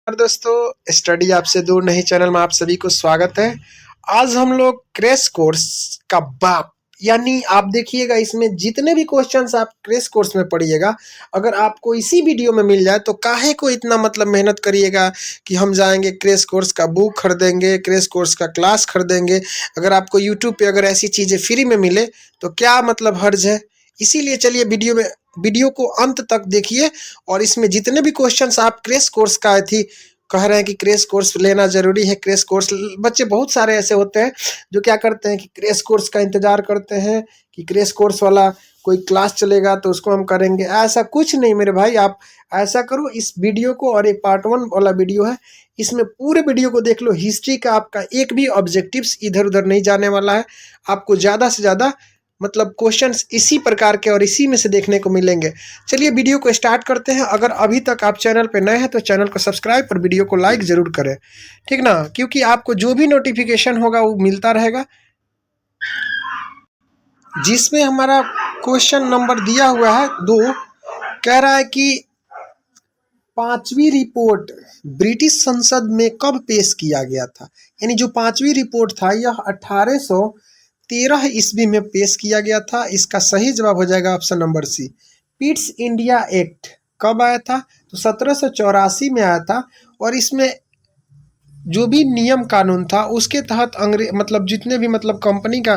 और दोस्तों, स्टडी आपसे दूर नहीं चैनल में आप सभी को स्वागत है। आज हम लोग क्रैश कोर्स का बाप यानी आप देखिएगा, इसमें जितने भी क्वेश्चंस आप क्रैश कोर्स में पढ़िएगा, अगर आपको इसी वीडियो में मिल जाए तो काहे को इतना मेहनत करिएगा कि हम जाएंगे क्रैश कोर्स का बुक खरीदेंगे, क्रैश कोर्स का क्लास खरीदेंगे। अगर आपको यूट्यूब पे अगर ऐसी चीज़ें फ्री में मिले तो क्या हर्ज है। इसीलिए चलिए वीडियो को अंत तक देखिए। और इसमें जितने भी क्वेश्चंस आप क्रैश कोर्स का आए थी, कह रहे हैं कि क्रैश कोर्स लेना जरूरी है। क्रैश कोर्स बच्चे बहुत सारे ऐसे होते हैं जो क्या करते हैं कि क्रैश कोर्स का इंतजार करते हैं कि क्रैश कोर्स वाला कोई क्लास चलेगा तो उसको हम करेंगे। ऐसा कुछ नहीं मेरे भाई, आप ऐसा करो, इस वीडियो को, और एक पार्ट 1 वाला वीडियो है, इसमें पूरे वीडियो को देख लो। हिस्ट्री का आपका एक भी ऑब्जेक्टिव्स इधर उधर नहीं जाने वाला है। आपको ज़्यादा से ज़्यादा क्वेश्चंस इसी प्रकार के और इसी में से देखने को मिलेंगे। चलिए वीडियो को स्टार्ट करते हैं। अगर अभी तक आप चैनल पे नए हैं तो चैनल को सब्सक्राइब और वीडियो को लाइक ज़रूर करें, ठीक ना, क्योंकि आपको जो भी नोटिफिकेशन होगा वो मिलता रहेगा। जिसमें हमारा क्वेश्चन नंबर दिया हुआ है 2, कह रहा है कि 5वीं रिपोर्ट ब्रिटिश संसद में कब पेश किया गया था। यानी जो 5वीं रिपोर्ट था यह 1813 ईस्वी में पेश किया गया था। इसका सही जवाब हो जाएगा option number C. Pitt's India Act कब आया था? तो 1784 में आया था। और इसमें जो भी नियम कानून था उसके तहत जितने भी कंपनी का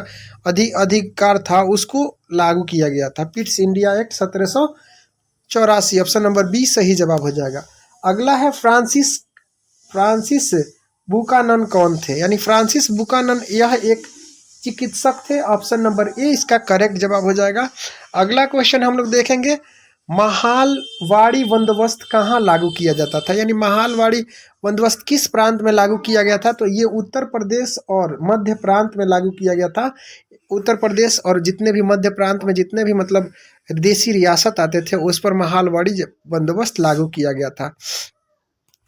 अधिकार था उसको लागू किया गया था। Pitt's India Act 1784, option number B सही जवाब हो जाएगा। अगला है फ्रांसिस बुकानन कौन थे? यानी फ्रांसिस बुकानन यह एक चिकित्सक थे। ऑप्शन नंबर ए इसका करेक्ट जवाब हो जाएगा। अगला क्वेश्चन हम लोग देखेंगे, महालवाड़ी बंदोबस्त कहाँ लागू किया जाता था? यानी महालवाड़ी बंदोबस्त किस प्रांत में लागू किया गया था? तो ये उत्तर प्रदेश और मध्य प्रांत में लागू किया गया था। उत्तर प्रदेश और जितने भी मध्य प्रांत में जितने भी देसी रियासत आते थे उस पर महालवाड़ी बंदोबस्त लागू किया गया था।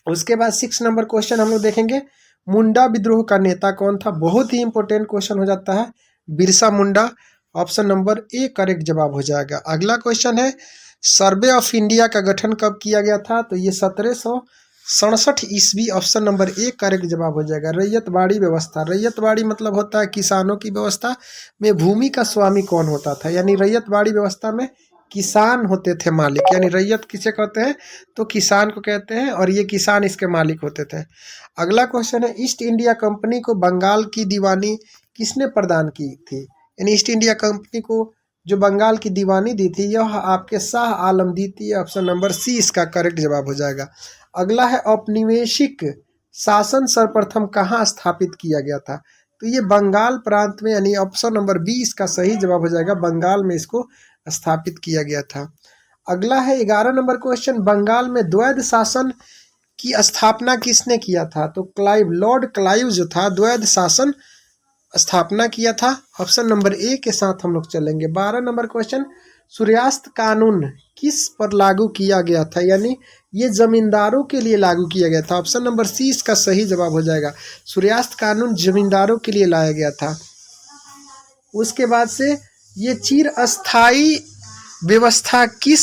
उसके बाद 6 नंबर क्वेश्चन हम लोग देखेंगे, मुंडा विद्रोह का नेता कौन था? बहुत ही इंपॉर्टेंट क्वेश्चन हो जाता है, Birsa Munda. Option number A correct जवाब हो जाएगा। अगला क्वेश्चन है, सर्वे ऑफ इंडिया का गठन कब किया गया था? तो ये 1767 ईस्वी। ऑप्शन नंबर ए करेक्ट जवाब हो जाएगा। रैयतवाड़ी व्यवस्था, रैयतवाड़ी होता है किसानों की व्यवस्था में भूमि का स्वामी कौन होता था? यानी रैयतवाड़ी व्यवस्था में किसान होते थे मालिक। यानी रैयत किसे कहते हैं? तो किसान को कहते हैं, और ये किसान इसके मालिक होते थे। अगला क्वेश्चन है, ईस्ट इंडिया कंपनी को बंगाल की दीवानी किसने प्रदान की थी? यानी ईस्ट इंडिया कंपनी को जो बंगाल की दीवानी दी थी यह आपके शाह आलम द्वितीय। ऑप्शन नंबर सी इसका करेक्ट जवाब हो जाएगा। अगला है, औपनिवेशिक शासन सर्वप्रथम कहाँ स्थापित किया गया था? तो ये बंगाल प्रांत में, यानी ऑप्शन नंबर बी इसका सही जवाब हो जाएगा। बंगाल में इसको स्थापित किया गया था। अगला है 11 नंबर क्वेश्चन, बंगाल में द्वैध शासन की स्थापना किसने किया था? तो लॉर्ड क्लाइव जो था द्वैध शासन स्थापना किया था। ऑप्शन नंबर ए के साथ हम लोग चलेंगे। 12 नंबर क्वेश्चन, सूर्यास्त कानून किस पर लागू किया गया था? यानी ये जमींदारों के लिए लागू किया गया था। ऑप्शन नंबर सी इसका सही जवाब हो जाएगा। सूर्यास्त कानून जमींदारों के लिए लाया गया था। उसके बाद से ये चिर अस्थाई व्यवस्था किस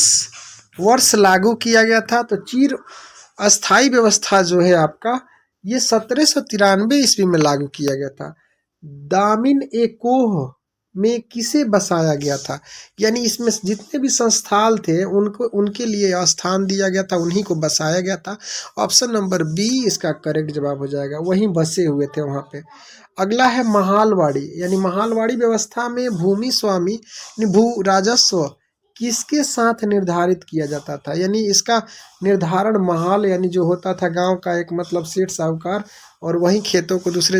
वर्ष लागू किया गया था? तो चिर अस्थाई व्यवस्था जो है आपका, ये 1793 ईस्वी में लागू किया गया था। दामिन ए कोह में किसे बसाया गया था? यानी इसमें जितने भी संस्थान थे उनके लिए स्थान दिया गया था, उन्हीं को बसाया गया था। ऑप्शन नंबर बी इसका करेक्ट जवाब हो जाएगा, वहीं बसे हुए थे वहाँ पे। अगला है महालवाड़ी, यानी महालवाड़ी व्यवस्था में भूमि स्वामी भू राजस्व किसके साथ निर्धारित किया जाता था? यानी इसका निर्धारण महाल यानी जो होता था गांव का एक सेठ साहूकार, और वहीं खेतों को दूसरे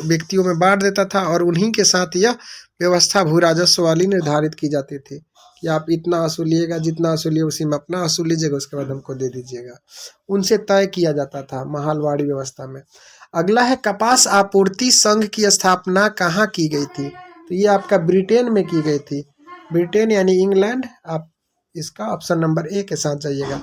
व्यक्तियों में बांट देता था, और उन्हीं के साथ यह व्यवस्था भू राजस्व वाली निर्धारित की जाती थी कि आप इतना वसूलिएगा, जितना वसूलिए उसी में अपना वसूल लीजिएगा, उसके बाद हमको दे दीजिएगा। उनसे तय किया जाता था महालवाड़ी व्यवस्था में। अगला है, कपास आपूर्ति संघ की स्थापना कहाँ की गई थी? तो ये आपका ब्रिटेन में की गई थी। ब्रिटेन यानी इंग्लैंड। आप इसका ऑप्शन नंबर ए के साथ जाइएगा।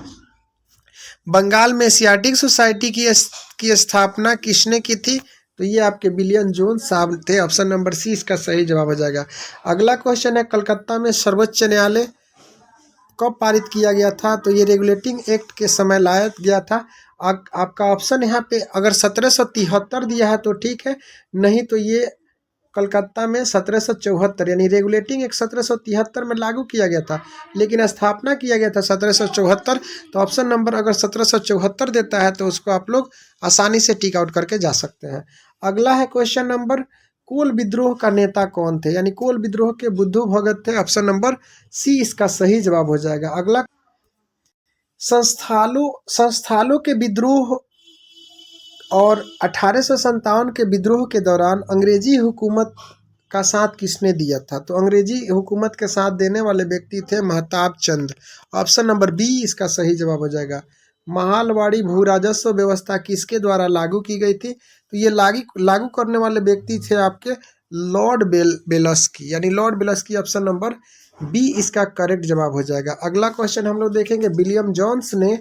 बंगाल में एशियाटिक सोसाइटी की स्थापना किसने की थी? तो ये आपके विलियम जोन्स साहब थे। ऑप्शन नंबर सी इसका सही जवाब हो जाएगा। अगला क्वेश्चन है, कलकत्ता में सर्वोच्च न्यायालय कब पारित किया गया था? तो ये रेगुलेटिंग एक्ट के समय लाया गया था। आपका ऑप्शन यहाँ पे अगर 1773 दिया है तो ठीक है, नहीं तो ये कलकत्ता में 1774 यानी रेगुलेटिंग एक्ट 1773 में लागू किया गया था, लेकिन स्थापना किया गया था 1774। तो ऑप्शन नंबर अगर 1774 देता है तो उसको आप लोग आसानी से टिक आउट करके जा सकते हैं। अगला है क्वेश्चन नंबर, कोल विद्रोह का नेता कौन थे, यानी कोल विद्रोह के बुद्धू भगत थे। ऑप्शन नंबर सी इसका सही जवाब हो जाएगा। अगला, संस्थालों के विद्रोह और 1857 के विद्रोह के दौरान अंग्रेजी हुकूमत का साथ किसने दिया था, तो अंग्रेजी हुकूमत के साथ देने वाले व्यक्ति थे महताब चंद। ऑप्शन नंबर बी इसका सही जवाब हो जाएगा। महालवाड़ी भू राजस्व व्यवस्था किसके द्वारा लागू की गई थी, तो ये लागू करने वाले व्यक्ति थे आपके लॉर्ड बेलस्की, यानी लॉर्ड बेलस्की। ऑप्शन नंबर बी इसका करेक्ट जवाब हो जाएगा। अगला क्वेश्चन हम लोग देखेंगे, विलियम जोन्स ने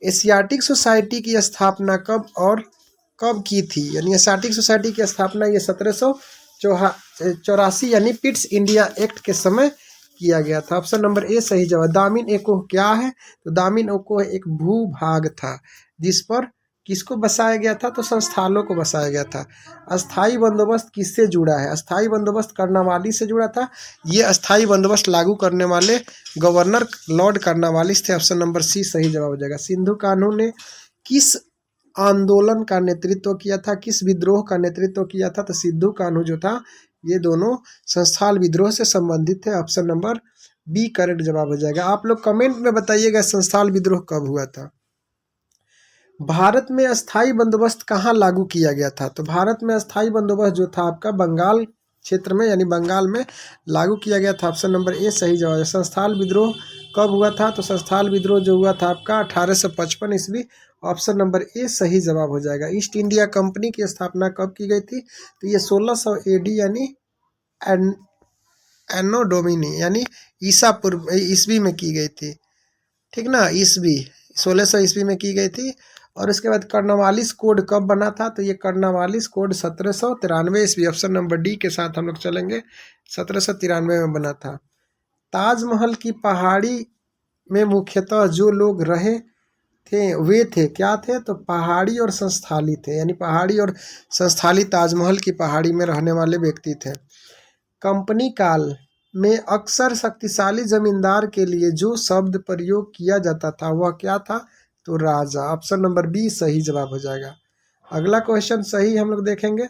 एशियाटिक सोसाइटी की स्थापना कब की थी, यानी एशियाटिक सोसाइटी की स्थापना ये 1784 यानी पिट्स इंडिया एक्ट के समय किया गया था। ऑप्शन नंबर ए सही जवाब। दामिन एकोह क्या है, तो दामिन एकोह एक भूभाग था जिस पर किसको बसाया गया था, तो संस्थानों को बसाया गया था। अस्थाई बंदोबस्त किससे जुड़ा है, अस्थाई बंदोबस्त कर्नावाली से जुड़ा था। ये अस्थाई बंदोबस्त लागू करने वाले गवर्नर लॉर्ड कर्नावालिस थे। ऑप्शन नंबर सी सही जवाब हो जाएगा। सिंधु कान्हू ने किस आंदोलन का नेतृत्व किया था, किस विद्रोह का नेतृत्व किया था, तो सिद्धू कान्हू जो था ये दोनों संस्थाल विद्रोह से संबंधित थे। ऑप्शन नंबर बी करेक्ट जवाब हो जाएगा। आप लोग कमेंट में बताइएगा संस्थाल विद्रोह कब हुआ था। भारत में अस्थाई बंदोबस्त कहाँ लागू किया गया था, तो भारत में अस्थाई बंदोबस्त जो था आपका बंगाल क्षेत्र में, यानी बंगाल में लागू किया गया था। ऑप्शन नंबर ए सही जवाब है। संस्थाल विद्रोह कब हुआ था, तो संस्थाल विद्रोह जो हुआ था आपका 1855 ईस्वी। ऑप्शन नंबर ए सही जवाब हो जाएगा। ईस्ट इंडिया कंपनी की स्थापना कब की गई थी, तो ये 1600 AD यानी एनो डोमिनी यानी ईसा पूर्व ईस्वी में की गई थी, ठीक ना, ईस्वी 1600 ईस्वी में की गई थी। और उसके बाद कर्नावालिस कोड कब बना था, तो ये कर्नावालिस कोड 1793 ईस्वी। ऑप्शन नंबर डी के साथ हम लोग चलेंगे, 1793 में बना था। ताजमहल की पहाड़ी में मुख्यतः जो लोग रहे थे वे थे क्या थे, तो पहाड़ी और संस्थाली थे, यानी पहाड़ी और संस्थाली ताजमहल की पहाड़ी में रहने वाले व्यक्ति थे। कंपनी काल में अक्सर शक्तिशाली जमींदार के लिए जो शब्द प्रयोग किया जाता था वह क्या था, तो राजा। ऑप्शन नंबर बी सही जवाब हो जाएगा। अगला क्वेश्चन सही हम लोग देखेंगे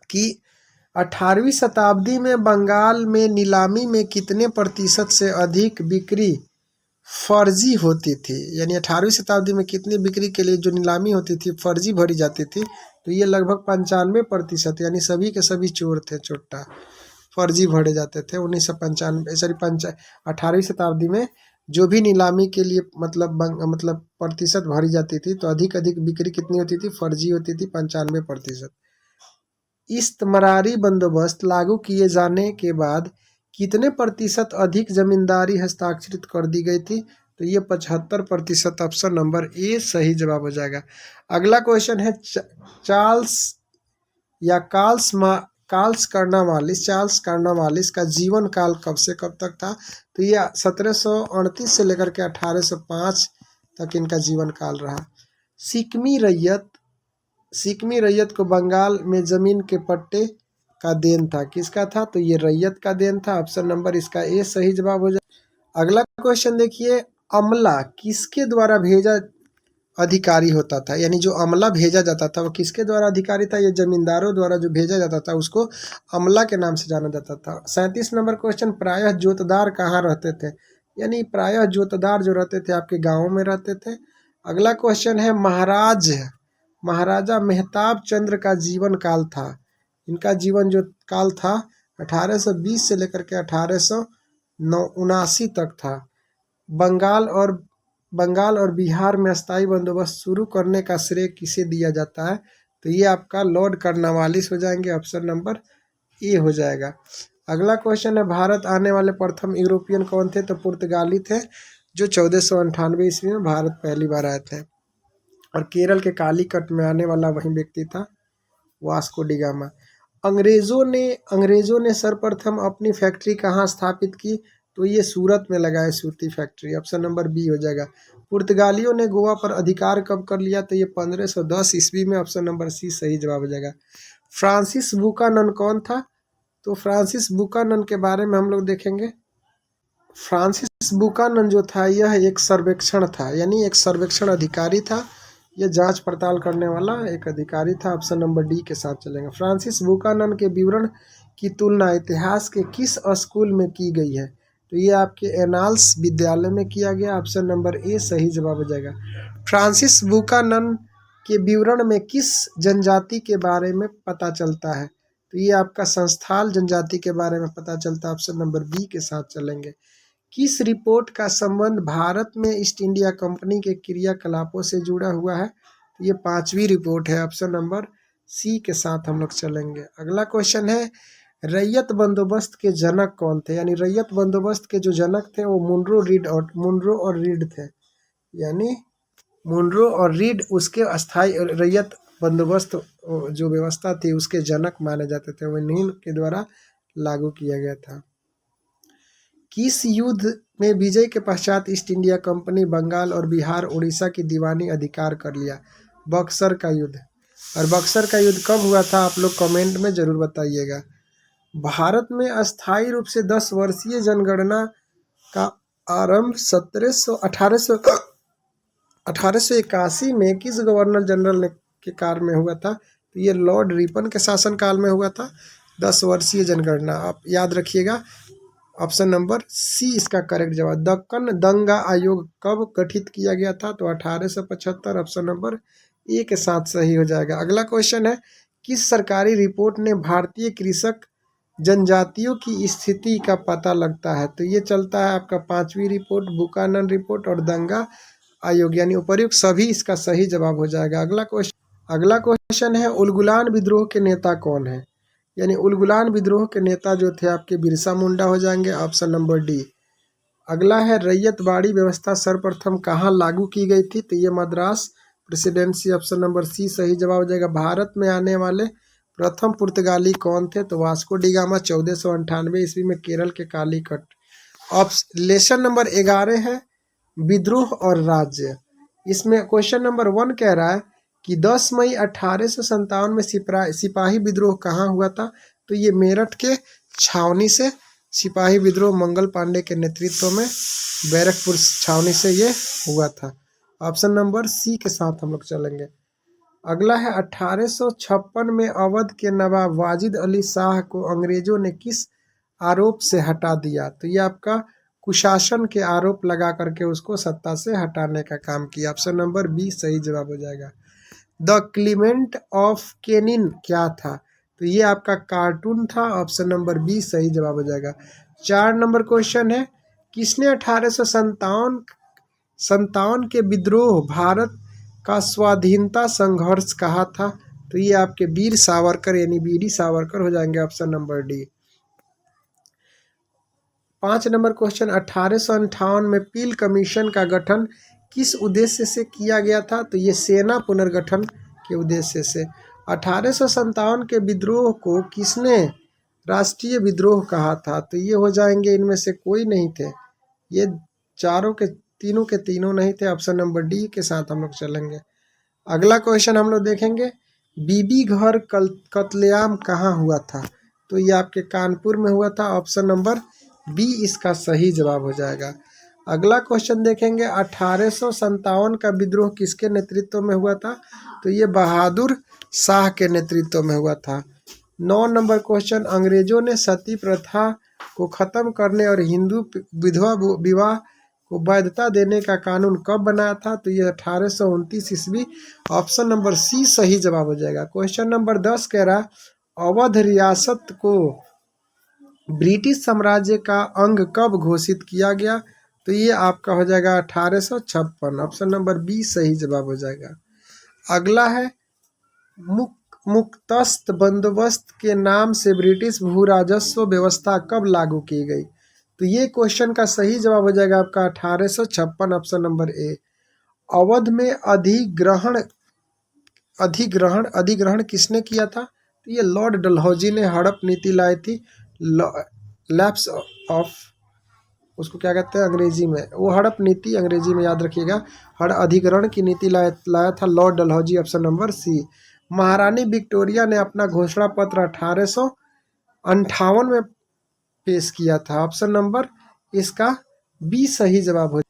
कि 18वीं शताब्दी में बंगाल में नीलामी में कितने प्रतिशत से अधिक बिक्री फर्जी होती थी, यानी 18वीं शताब्दी में कितनी बिक्री के लिए जो नीलामी होती थी फर्जी भरी जाती थी, तो ये लगभग 95%, यानी सभी के सभी चोर थे, चोट्टा फर्जी भरे जाते थे। 18वीं शताब्दी में जो भी नीलामी के लिए मतलब प्रतिशत भरी जाती थी तो अधिक बिक्री कितनी होती थी, फर्जी होती थी 95%। इस्तमरारी बंदोबस्त लागू किए जाने के बाद कितने प्रतिशत अधिक जमींदारी हस्ताक्षरित कर दी गई थी, तो ये 75%। ऑप्शन नंबर ए सही जवाब हो जाएगा। अगला क्वेश्चन है चार्ल्स कर्नावालिस का जीवन काल कब से कब तक था, तो ये 1738 से लेकर के 1805 तक इनका जीवन काल रहा। सिक्मी रैयत को बंगाल में जमीन के पट्टे का देन था, किसका था, तो ये रैयत का देन था। ऑप्शन नंबर इसका ए सही जवाब हो जाए। अगला क्वेश्चन देखिए, अमला किसके द्वारा भेजा अधिकारी होता था, यानी जो अमला भेजा जाता था वो किसके द्वारा अधिकारी था, ये जमींदारों द्वारा जो भेजा जाता था उसको अमला के नाम से जाना जाता था। 37 नंबर क्वेश्चन, प्रायः जोतदार कहाँ रहते थे, यानी प्रायः जोतदार जो रहते थे आपके गाँवों में रहते थे। अगला क्वेश्चन है महाराजा मेहताब चंद्र का जीवन काल था, इनका जीवन जो काल था 1820 से लेकर के 1879 तक था। बंगाल और बिहार में अस्थाई बंदोबस्त शुरू करने का श्रेय किसे दिया जाता है, तो ये आपका लॉर्ड कर्नावालिस हो जाएंगे। ऑप्शन नंबर ए हो जाएगा। अगला क्वेश्चन है, भारत आने वाले प्रथम यूरोपियन कौन थे, तो पुर्तगाली थे जो 1498 ईस्वी में भारत पहली बार आए थे। और केरल के कालीकट में आने वाला वही व्यक्ति था वास्को डी गामा। अंग्रेजों ने सर्वप्रथम अपनी फैक्ट्री कहाँ स्थापित की, तो ये सूरत में लगाए सूती फैक्ट्री। ऑप्शन नंबर बी हो जाएगा। पुर्तगालियों ने गोवा पर अधिकार कब कर लिया? तो ये 1510 ईस्वी में। ऑप्शन नंबर सी सही जवाब हो जाएगा। फ्रांसिस बुकानन कौन था? तो फ्रांसिस बुकानन के बारे में हम लोग देखेंगे। फ्रांसिस बुकानन जो था यह एक सर्वेक्षण था, यानी एक सर्वेक्षण अधिकारी था। यह जांच पड़ताल करने वाला एक अधिकारी था। ऑप्शन नंबर डी के साथ चलेंगे। फ्रांसिस बुकानन के विवरण की तुलना इतिहास के किस स्कूल में की गई है? तो ये आपके एनाल्स विद्यालय में किया गया। ऑप्शन नंबर ए सही जवाब हो जाएगा। फ्रांसिस बुकानन के विवरण में किस जनजाति के बारे में पता चलता है? तो ये आपका संस्थाल जनजाति के बारे में पता चलता है। ऑप्शन नंबर बी के साथ चलेंगे। किस रिपोर्ट का संबंध भारत में ईस्ट इंडिया कंपनी के क्रियाकलापों से जुड़ा हुआ है? तो ये 5वीं रिपोर्ट है। ऑप्शन नंबर सी के साथ हम लोग चलेंगे। अगला क्वेश्चन है, रैयत बंदोबस्त के जनक कौन थे? यानी रैयत बंदोबस्त के जो जनक थे वो मुनरो और रीड थे। यानी मुनरो और रीड उसके अस्थाई रैयत बंदोबस्त जो व्यवस्था थी उसके जनक माने जाते थे। वो इन्हीं के द्वारा लागू किया गया था। किस युद्ध में विजय के पश्चात ईस्ट इंडिया कंपनी बंगाल और बिहार उड़ीसा की दीवानी अधिकार कर लिया? बक्सर का युद्ध। और बक्सर का युद्ध कब हुआ था? आप लोग कमेंट में जरूर बताइएगा। भारत में अस्थायी रूप से 10 वर्षीय जनगणना का आरंभ 1881 में किस गवर्नर जनरल के काल में हुआ था? तो ये लॉर्ड रिपन के शासन काल में हुआ था 10 वर्षीय जनगणना। आप याद रखिएगा। ऑप्शन नंबर सी इसका करेक्ट जवाब। दक्कन दंगा आयोग कब गठित किया गया था? तो 1875। ऑप्शन नंबर ए के साथ सही हो जाएगा। अगला क्वेश्चन है, किस सरकारी रिपोर्ट ने भारतीय कृषक जनजातियों की स्थिति का पता लगता है? तो ये चलता है आपका 5वीं रिपोर्ट, बुकानन रिपोर्ट और दंगा आयोग, यानी उपर्युक्त सभी इसका सही जवाब हो जाएगा। अगला क्वेश्चन है, उलगुलान विद्रोह के नेता कौन है? यानी उलगुलान विद्रोह के नेता जो थे आपके बिरसा मुंडा हो जाएंगे। Option number D. अगला है, रैयतवाड़ी व्यवस्था सर्वप्रथम कहाँ लागू की गई थी? तो ये Madras presidency. Option number C सही जवाब हो जाएगा। भारत में आने वाले प्रथम पुर्तगाली कौन थे? तो वास्को डी गामा 1498 ईस्वी में केरल के कालीकट। लेसन नंबर 11 है, विद्रोह और राज्य। इसमें क्वेश्चन नंबर 1 कह रहा है कि 10 मई 1857 में सिपाही विद्रोह कहाँ हुआ था? तो ये मेरठ के छावनी से सिपाही विद्रोह मंगल पांडे के नेतृत्व में बैरकपुर छावनी से ये हुआ था। ऑप्शन नंबर सी के साथ हम लोग चलेंगे। अगला है, 1856 में अवध के नवाब वाजिद अली शाह को अंग्रेजों ने किस आरोप से हटा दिया? तो ये आपका कुशासन के आरोप लगा करके उसको सत्ता से हटाने का काम किया। ऑप्शन नंबर बी सही जवाब हो जाएगा। द क्लीमेंट ऑफ केनिन क्या था? तो ये आपका कार्टून था। ऑप्शन नंबर बी सही जवाब हो जाएगा। 4 नंबर क्वेश्चन है, किसने 1857 के विद्रोह भारत का स्वाधीनता संघर्ष कहा था? तो ये आपके वीर सावरकर यानी वीडी सावरकर हो जाएंगे। Option number D. 5 number question, 1858 में पील कमीशन का गठन किस उद्देश्य से किया गया था? तो ये सेना पुनर्गठन के उद्देश्य से। 1857 के विद्रोह को किसने राष्ट्रीय विद्रोह कहा था? तो ये हो जाएंगे, इनमें से कोई नहीं थे, ये तीनों के तीनों नहीं थे। ऑप्शन नंबर डी के साथ हम लोग चलेंगे। अगला क्वेश्चन हम लोग देखेंगे, बीबी घर कत्लेआम कहाँ हुआ था? तो ये आपके कानपुर में हुआ था। ऑप्शन नंबर बी इसका सही जवाब हो जाएगा। अगला क्वेश्चन देखेंगे, 1857 का विद्रोह किसके नेतृत्व में हुआ था? तो ये बहादुर शाह के नेतृत्व में हुआ था। 9 नंबर क्वेश्चन, अंग्रेजों ने सती प्रथा को खत्म करने और हिंदू विधवा विवाह को वैधता देने का कानून कब बनाया था? तो ये 1829 ईस्वी। ऑप्शन नंबर सी सही जवाब हो जाएगा। क्वेश्चन नंबर 10 कह रहा, अवध रियासत को ब्रिटिश साम्राज्य का अंग कब घोषित किया गया? तो ये आपका हो जाएगा 1856। ऑप्शन नंबर बी सही जवाब हो जाएगा। अगला है, मुक्तस्त बंदोबस्त के नाम से ब्रिटिश भू राजस्व व्यवस्था कब लागू की गई? तो ये क्वेश्चन का सही जवाब हो जाएगा आपका 1856। ऑप्शन नंबर ए। अवध में अधिग्रहण किसने किया था? तो ये लॉर्ड डलहौजी ने हड़प नीति लाई थी, लैप्स ऑफ उसको क्या कहते हैं अंग्रेजी में, वो हड़प नीति अंग्रेजी में याद रखिएगा। हड़ अधिग्रहण की नीति लाया था Lord Dalhousie, option number C. महारानी विक्टोरिया ने अपना घोषणा पत्र 1858 में पेश किया था, ऑप्शन नंबर इसका बी सही जवाब हो।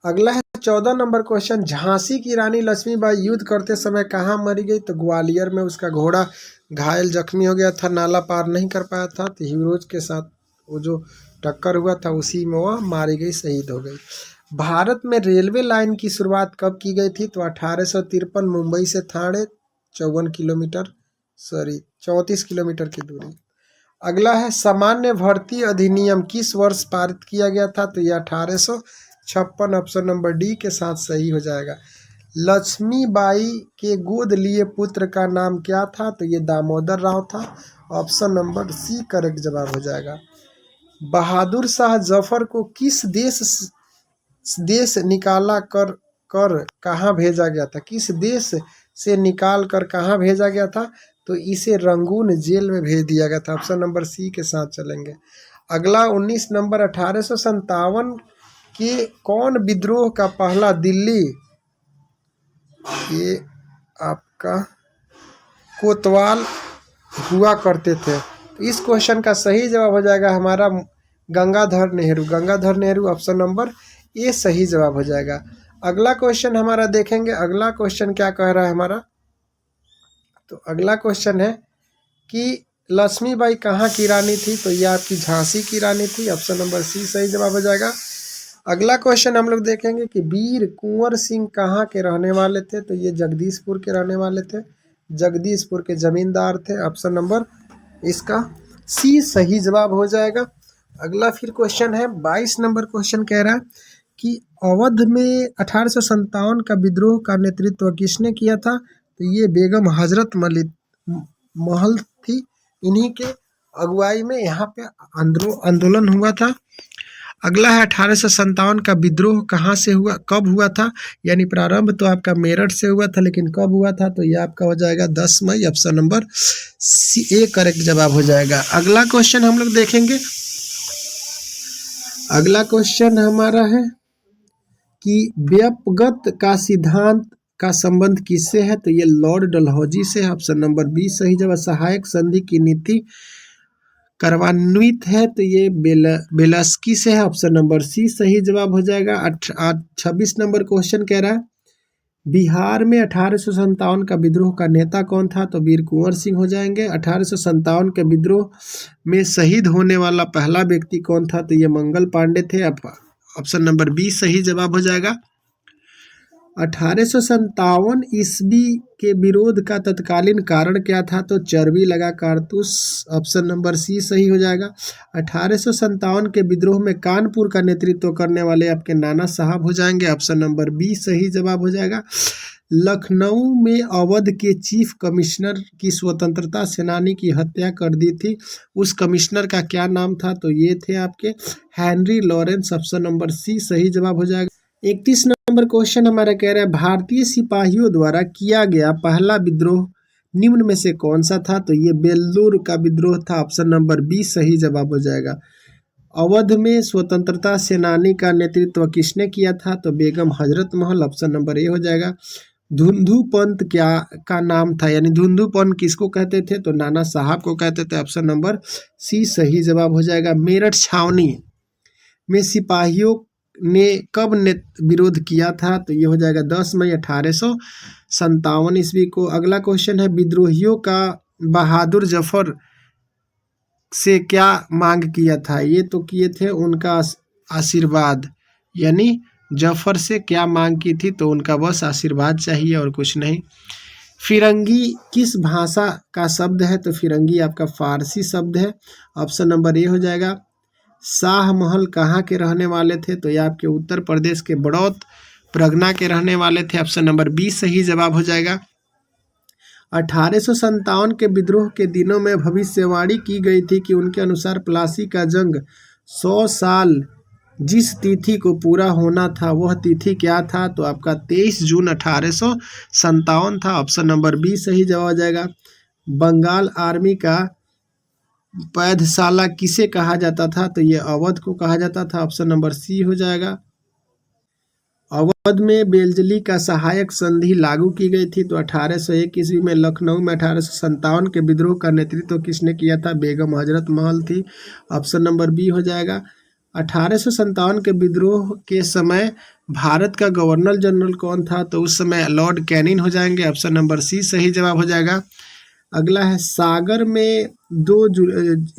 अगला है 14 नंबर क्वेश्चन, झांसी की रानी लक्ष्मीबाई युद्ध करते समय कहाँ मरी गई? तो ग्वालियर में उसका घोड़ा घायल जख्मी हो गया था, नाला पार नहीं कर पाया था, तो हीरोज के साथ वो जो टक्कर हुआ था उसी में वह मारी गई, शहीद हो गई। भारत में रेलवे लाइन की शुरुआत कब की गई थी? तो 1853 मुंबई से ठाणे 34 किलोमीटर की दूरी। अगला है सामान्य भर्ती अधिनियम किस वर्ष पारित किया गया था? तो यह 1856, ऑप्शन नंबर डी के साथ सही हो जाएगा। लक्ष्मीबाई के गोद लिए पुत्र का नाम क्या था? तो ये दामोदर राव था, ऑप्शन नंबर सी करेक्ट जवाब हो जाएगा। बहादुर शाह जफर को किस देश निकाला कर कहाँ भेजा गया था? किस देश से निकाल कर कहाँ भेजा गया था? तो इसे रंगून जेल में भेज दिया गया था, ऑप्शन नंबर सी के साथ चलेंगे। अगला 19 नंबर, 1857 के कौन विद्रोह का पहला दिल्ली, ये आपका कोतवाल हुआ करते थे? तो इस क्वेश्चन का सही जवाब हो जाएगा हमारा Gangadhar Nehru. Gangadhar Nehru, option number A सही जवाब हो जाएगा। अगला क्वेश्चन हमारा देखेंगे, अगला क्वेश्चन क्या कह रहा है हमारा? तो अगला क्वेश्चन है कि लक्ष्मीबाई कहाँ की रानी थी? तो ये आपकी झांसी की रानी थी, ऑप्शन नंबर सी सही जवाब हो जाएगा। अगला क्वेश्चन हम लोग देखेंगे कि वीर कुंवर सिंह कहाँ के रहने वाले थे? तो ये जगदीशपुर के रहने वाले थे, जगदीशपुर के जमींदार थे, ऑप्शन नंबर इसका सी सही जवाब हो जाएगा। अगला फिर क्वेश्चन है 22 नंबर क्वेश्चन कह रहा है कि अवध में 1857 का विद्रोह का नेतृत्व किसने किया था? तो ये बेगम हजरत महल थी, इन्हीं के अगुवाई में यहाँ पे आंदोलन हुआ था। अगला है 1857 का विद्रोह कहाँ से हुआ, कब हुआ था? यानी प्रारंभ तो आपका मेरठ से हुआ था, लेकिन कब हुआ था? तो ये आपका हो जाएगा 10 मई, option number C A correct जवाब हो जाएगा। अगला क्वेश्चन हम लोग देखेंगे, अगला क्वेश्चन हमारा है कि व्यपगत का सिद्धांत का संबंध किससे है? तो ये लॉर्ड डलहौजी से, ऑप्शन नंबर बी सही जवाब। सहायक संधि की नीति कार्यान्वित है, तो ये बेलस्की से है, ऑप्शन नंबर सी सही जवाब हो जाएगा। 26 नंबर क्वेश्चन कह रहा है बिहार में 1857 का विद्रोह का नेता कौन था? तो वीर कुंवर सिंह हो जाएंगे। 1857 के विद्रोह में शहीद होने वाला पहला व्यक्ति कौन था? तो ये मंगल पांडे थे, ऑप्शन नंबर बी सही जवाब हो जाएगा। 1857 ईस्वी के विरोध का तत्कालीन कारण क्या था? तो चर्बी लगा कारतूस, ऑप्शन नंबर सी सही हो जाएगा। 1857 के विद्रोह में कानपुर का नेतृत्व करने वाले आपके नाना साहब हो जाएंगे, ऑप्शन नंबर बी सही जवाब हो जाएगा। लखनऊ में अवध के चीफ कमिश्नर की स्वतंत्रता सेनानी की हत्या कर दी थी, उस कमिश्नर का क्या नाम था? तो ये थे आपके Henry Lawrence, option number C सही जवाब हो जाएगा। 31 नंबर क्वेश्चन हमारा कह रहा है भारतीय सिपाहियों द्वारा किया गया पहला विद्रोह निम्न में से कौन सा था? तो ये बेल्लूर का विद्रोह था, ऑप्शन नंबर बी सही जवाब हो जाएगा। अवध में स्वतंत्रता सेनानी का नेतृत्व किसने किया था? तो बेगम हजरत महल, ऑप्शन नंबर ए हो जाएगा। धुंधु पंत क्या का नाम था, यानी धुंधु पंत किसको कहते थे? तो नाना साहब को कहते थे, ऑप्शन नंबर सी सही जवाब हो जाएगा। मेरठ छावनी में सिपाहियों ने कब विरोध किया था? तो ये हो जाएगा 10 मई 1857 ईस्वी को। अगला क्वेश्चन है विद्रोहियों का बहादुर जफर से क्या मांग किया था? ये तो किए थे उनका आशीर्वाद, यानी जफर से क्या मांग की थी? तो उनका बस आशीर्वाद चाहिए और कुछ नहीं। फिरंगी किस भाषा का शब्द है? तो फिरंगी आपका फारसी शब्द है, ऑप्शन नंबर ए हो जाएगा। शाह महल कहाँ के रहने वाले थे? तो ये आपके उत्तर प्रदेश के बड़ौत परगना के रहने वाले थे, ऑप्शन नंबर बी सही जवाब हो जाएगा। 1857 के विद्रोह के दिनों में भविष्यवाणी की गई थी कि उनके अनुसार प्लासी का जंग 100 साल जिस तिथि को पूरा होना था वह तिथि क्या था? तो आपका 23 जून 1857 था, ऑप्शन नंबर बी सही जवाब हो जाएगा। बंगाल आर्मी का पैधशाला किसे कहा जाता था? तो ये अवध को कहा जाता था। ऑप्शन नंबर सी हो जाएगा। अवध में बेलजली का सहायक संधि लागू की गई थी। तो 1801 ईस्वी में। लखनऊ में 1857 के विद्रोह का नेतृत्व किसने किया था? बेगम हजरत महल थी। ऑप्शन नंबर बी हो जाएगा। 1857 के विद्रोह के समय भारत का गवर्नर जनरल कौन था? तो उस समय लॉर्ड कैनिंग हो जाएंगे। ऑप्शन नंबर सी सही जवाब हो जाएगा। अगला है सागर में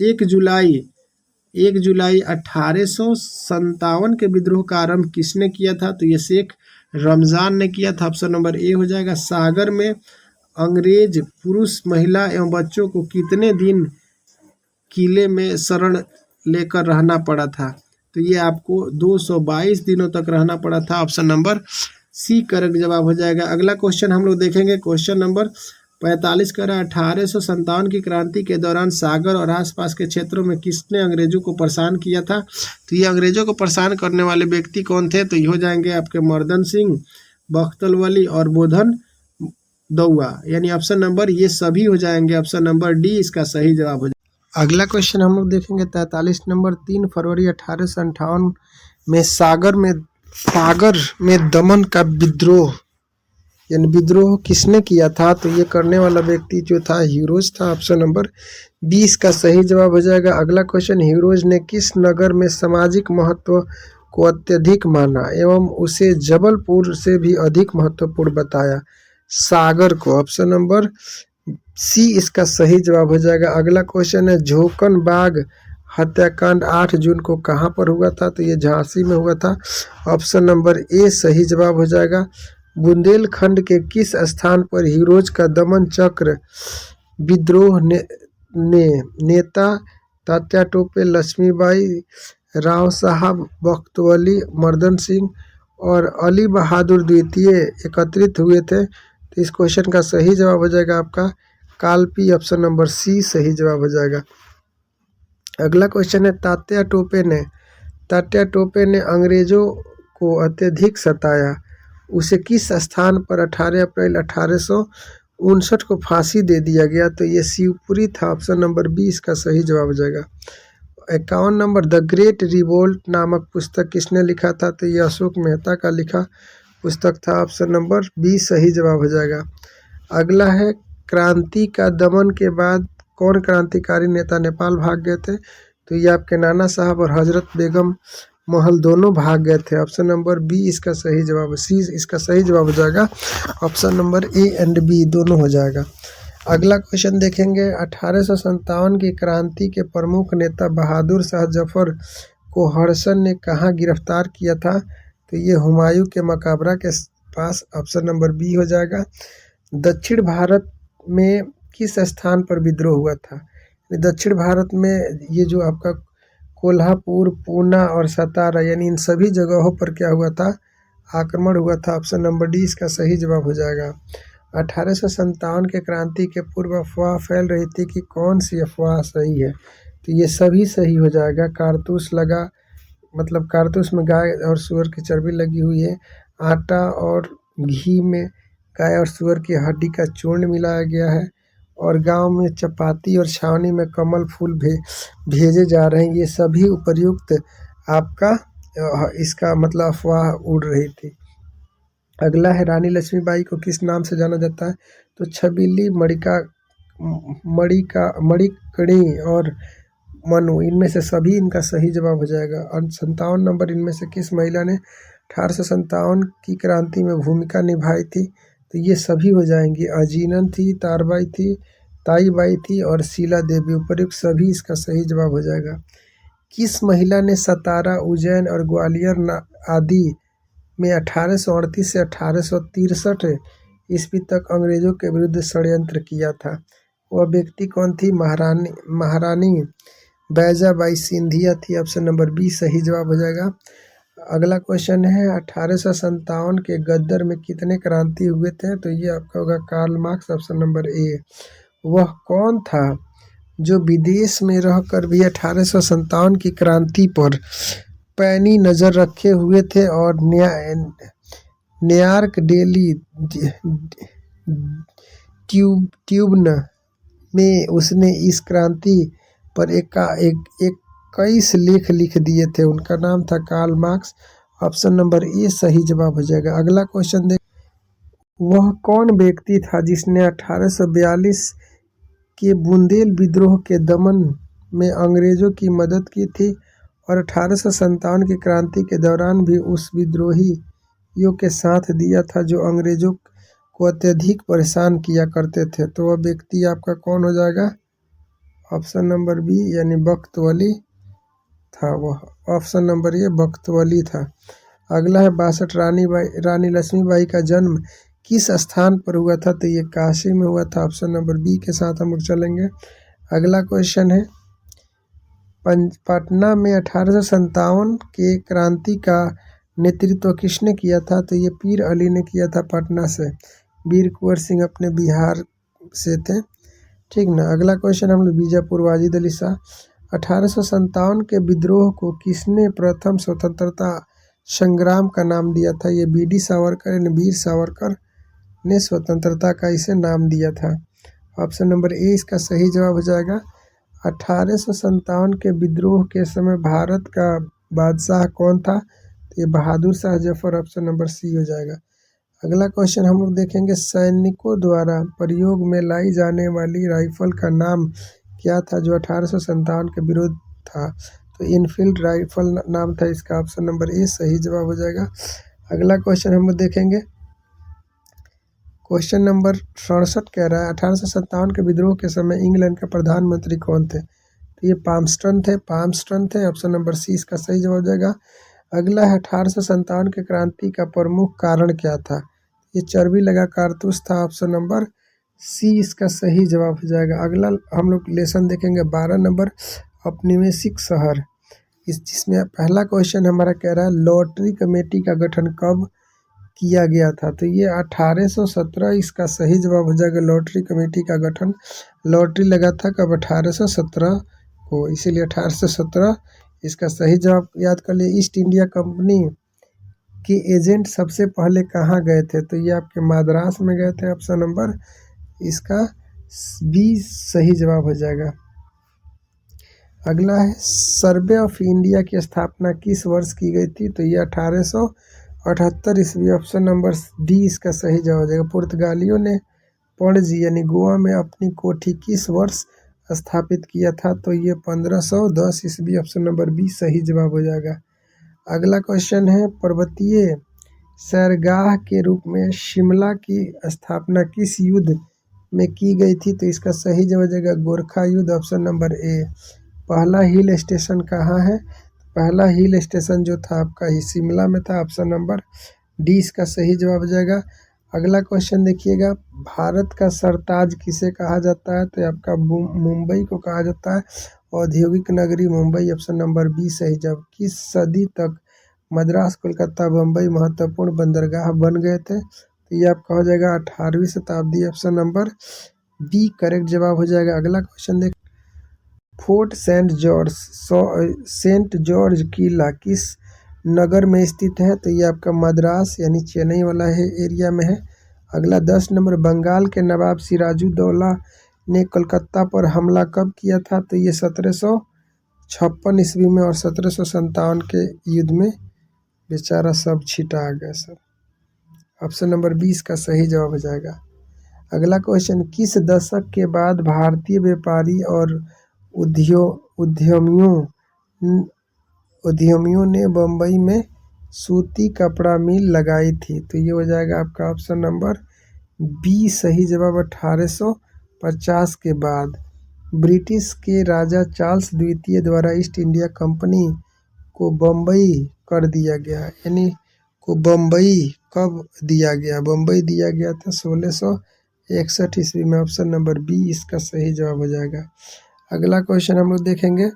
1 जुलाई 1857 के विद्रोह का आरंभ किसने किया था? तो ये शेख रमजान ने किया था। ऑप्शन नंबर ए हो जाएगा। सागर में अंग्रेज पुरुष, महिला एवं बच्चों को कितने दिन किले में शरण लेकर रहना पड़ा था? तो ये आपको 222 दिनों तक रहना पड़ा था। ऑप्शन नंबर सी करेक्ट जवाब हो जाएगा। अगला क्वेश्चन हम लोग देखेंगे। क्वेश्चन नंबर 45 कर रहा है 1857 की क्रांति के दौरान सागर और आसपास के क्षेत्रों में किसने अंग्रेजों को परेशान किया था? तो ये अंग्रेजों को परेशान करने वाले व्यक्ति कौन थे? तो ये हो जाएंगे आपके मर्दन सिंह, बख्तलवली और बोधन दौआ, यानी ऑप्शन नंबर ये सभी हो जाएंगे। ऑप्शन नंबर डी इसका सही जवाब हो जाएगा। अगला क्वेश्चन हम लोग देखेंगे 43 नंबर। 3 फरवरी 1858 में सागर में दमन का विद्रोह यानी विद्रोह किसने किया था? तो ये करने वाला व्यक्ति जो था हीरोज था। ऑप्शन नंबर 20 का सही जवाब हो जाएगा। अगला क्वेश्चन, हीरोज ने किस नगर में सामाजिक महत्व को अत्यधिक माना एवं उसे जबलपुर से भी अधिक महत्वपूर्ण बताया? सागर को। ऑप्शन नंबर सी इसका सही जवाब हो जाएगा। अगला क्वेश्चन है, झोकन बाग हत्याकांड 8 जून को कहाँ पर हुआ था? तो ये झांसी में हुआ था। ऑप्शन नंबर ए सही जवाब हो जाएगा। बुंदेलखंड के किस स्थान पर हीरोज का दमन चक्र विद्रोह ने नेता तात्या टोपे, लक्ष्मीबाई, राव साहब, बख्तवली, मर्दन सिंह और अली बहादुर द्वितीय एकत्रित हुए थे? तो इस क्वेश्चन का सही जवाब हो जाएगा आपका कालपी। ऑप्शन नंबर सी सही जवाब हो जाएगा। अगला क्वेश्चन है, तात्या टोपे ने अंग्रेजों को अत्यधिक सताया, उसे किस स्थान पर 18 अप्रैल 1859 को फांसी दे दिया गया? तो ये शिवपुरी था। ऑप्शन नंबर बी इसका सही जवाब हो जाएगा। 51 नंबर, द ग्रेट रिवोल्ट नामक पुस्तक किसने लिखा था? तो ये अशोक मेहता का लिखा पुस्तक था। ऑप्शन नंबर बी सही जवाब हो जाएगा। अगला है, क्रांति का दमन के बाद कौन क्रांतिकारी नेता नेपाल भाग गए थे? तो ये आपके नाना साहब और हजरत बेगम महल दोनों भाग गए थे। ऑप्शन नंबर बी इसका सही जवाब, सी इसका सही जवाब हो जाएगा। Option number A and B दोनों हो जाएगा। अगला क्वेश्चन देखेंगे, 1857 की क्रांति के प्रमुख नेता बहादुर शाह जफर को हडसन ने कहाँ गिरफ्तार किया था? तो ये हुमायूं के मकबरा के पास। ऑप्शन नंबर बी हो जाएगा। दक्षिण भारत में किस स्थान पर विद्रोह हुआ था? दक्षिण भारत में ये जो आपका कोल्हापुर, पूना और सतारा, यानी इन सभी जगहों पर क्या हुआ था? आक्रमण हुआ था। ऑप्शन नंबर डी इसका सही जवाब हो जाएगा। 1857 के क्रांति के पूर्व अफवाह फैल रही थी कि कौन सी अफवाह सही है? तो ये सभी सही हो जाएगा। कारतूस लगा, मतलब कारतूस में गाय और सूअर की चर्बी लगी हुई है। आटा और घी में गाय और सूअर की हड्डी का चूर्ण मिलाया गया है। और गांव में चपाती और छावनी में कमल फूल भेजे जा रहे हैं। ये सभी उपर्युक्त आपका इसका मतलब अफवाह उड़ रही थी। अगला है, रानी लक्ष्मीबाई को किस नाम से जाना जाता है? तो छबीली, मणिकर्णी और मनु, इनमें से सभी इनका सही जवाब हो जाएगा। और 57 नंबर, इनमें से किस महिला ने 1857 की क्रांति में भूमिका निभाई थी? तो ये सभी हो जाएंगी। अजीनन थी, तारबाई थी, ताईबाई थी और शीला देवी। उपयुक्त सभी इसका सही जवाब हो जाएगा। किस महिला ने सतारा, उज्जैन और ग्वालियर आदि में 1838 से 1863 ईस्वी तक अंग्रेजों के विरुद्ध षड्यंत्र किया था? वह व्यक्ति कौन थी? महारानी बैजाबाई सिंधिया थी। ऑप्शन नंबर बी सही जवाब हो जाएगा। अगला क्वेश्चन है, 1857 के गदर में कितने क्रांति हुए थे? तो ये आपका होगा Karl Marx. Option number A. वह कौन था जो विदेश में रहकर भी 1857 की क्रांति पर पैनी नज़र रखे हुए थे और न्यूयॉर्क, दिल्ली, ट्यूबन में उसने इस क्रांति पर 21 लेख लिख दिए थे। उनका नाम था Karl Marx. Option number A सही जवाब हो जाएगा। अगला क्वेश्चन देख, वह कौन व्यक्ति था जिसने 1842 के बुंदेल विद्रोह के दमन में अंग्रेजों की मदद की थी और 1857 की क्रांति के दौरान भी उस विद्रोहियों के साथ दिया था जो अंग्रेजों को अत्यधिक परेशान किया करते थे। तो वह व्यक्ति आपका कौन हो जाएगा? ऑप्शन नंबर बी यानी बख्तवली था वह। ऑप्शन नंबर ए बख्तवली था। अगला है 62 रानी लक्ष्मीबाई का जन्म किस स्थान पर हुआ था? तो ये काशी में हुआ था। ऑप्शन नंबर बी के साथ हम लोग चलेंगे। अगला क्वेश्चन है, पटना में 1857 के क्रांति का नेतृत्व किसने किया था? तो ये पीर अली ने किया था पटना से। वीर कुंवर सिंह अपने बिहार से थे, ठीक ना। अगला क्वेश्चन हम लोग बीजापुर वाजिद अली शाह, 1857 के विद्रोह को किसने प्रथम स्वतंत्रता संग्राम का नाम दिया था? ये बी.डी. सावरकर यानी वीर सावरकर ने स्वतंत्रता का इसे नाम दिया था। ऑप्शन नंबर ए इसका सही जवाब हो जाएगा। 1857 के विद्रोह के समय भारत का बादशाह कौन था? तो ये Bahadur Shah Zafar. Option number C हो जाएगा। अगला क्वेश्चन हम लोग देखेंगे, सैनिकों द्वारा प्रयोग में लाई जाने वाली राइफल का नाम क्या था जो 1857 के विरोध था? तो इनफील्ड राइफल नाम था इसका। ऑप्शन नंबर ए सही जवाब हो जाएगा। अगला क्वेश्चन हम लोग देखेंगे, क्वेश्चन नंबर 67 कह रहा है 1857 के विद्रोह के समय इंग्लैंड के प्रधानमंत्री कौन थे? तो ये पामस्टन थे। ऑप्शन नंबर सी इसका सही जवाब हो जाएगा। अगला है 1857 के क्रांति का प्रमुख कारण क्या था? ये चर्बी लगा कारतूस था। ऑप्शन नंबर सी इसका सही जवाब हो जाएगा। अगला हम लोग लेसन देखेंगे 12 नंबर, औपनिवेशिक शहर, जिसमें पहला क्वेश्चन हमारा कह रहा है लॉटरी कमेटी का गठन कब किया गया था? तो ये 1817 इसका सही जवाब हो जाएगा। लॉटरी कमेटी का गठन, लॉटरी लगा था कब? 1817 को, इसीलिए 1817 इसका सही जवाब याद कर लिए। ईस्ट इंडिया कंपनी के एजेंट सबसे पहले कहाँ गए थे? तो ये आपके मद्रास में गए थे। ऑप्शन नंबर इसका बी सही जवाब हो जाएगा। अगला है सर्वे ऑफ इंडिया की स्थापना किस वर्ष की गई थी? तो ये 1878 ईस्वी। ऑप्शन नंबर डी इसका सही जवाब हो जाएगा। पुर्तगालियों ने पणजी यानी गोवा में अपनी कोठी किस वर्ष स्थापित किया था? तो ये 1510 ईस्वी। ऑप्शन नंबर बी सही जवाब हो जाएगा। अगला क्वेश्चन है, पर्वतीय सैरगाह के रूप में शिमला की स्थापना किस युद्ध में की गई थी? तो इसका सही जवाब हो जाएगा गोरखा युद्ध। ऑप्शन नंबर ए। पहला हिल स्टेशन कहाँ है? पहला हिल स्टेशन जो था आपका ही शिमला में था। ऑप्शन नंबर डी इसका सही जवाब हो जाएगा। अगला क्वेश्चन देखिएगा, भारत का सरताज किसे कहा जाता है? तो आपका मुंबई को कहा जाता है, औद्योगिक नगरी मुंबई। ऑप्शन नंबर बी सही जवाब। किस सदी तक मद्रास, कोलकाता, बम्बई महत्वपूर्ण बंदरगाह बन गए थे? तो ये आपका हो जाएगा 18वीं शताब्दी। ऑप्शन नंबर बी करेक्ट जवाब हो जाएगा। अगला क्वेश्चन देख, फोर्ट सेंट जॉर्ज किला किस नगर में स्थित है? तो ये आपका मद्रास यानी चेन्नई वाला है एरिया में है। अगला 10 नंबर, बंगाल के नवाब सिराजुद्दौला ने कलकत्ता पर हमला कब किया था? तो ये 1756 ईस्वी में और 1757 के युद्ध में बेचारा सब छिटा गया सब। ऑप्शन नंबर 20 का सही जवाब हो जाएगा। अगला क्वेश्चन, किस दशक के बाद भारतीय व्यापारी और उद्यमियों ने बम्बई में सूती कपड़ा मिल लगाई थी? तो ये हो जाएगा आपका ऑप्शन नंबर बी सही जवाब। 1850 के बाद ब्रिटिश के राजा चार्ल्स द्वितीय द्वारा ईस्ट इंडिया कंपनी को बम्बई कर दिया गया। यानी को बम्बई कब दिया गया? बम्बई दिया गया था 1661 ईस्वी में। ऑप्शन नंबर बी इसका सही जवाब हो जाएगा। अगला क्वेश्चन हम लोग देखेंगे,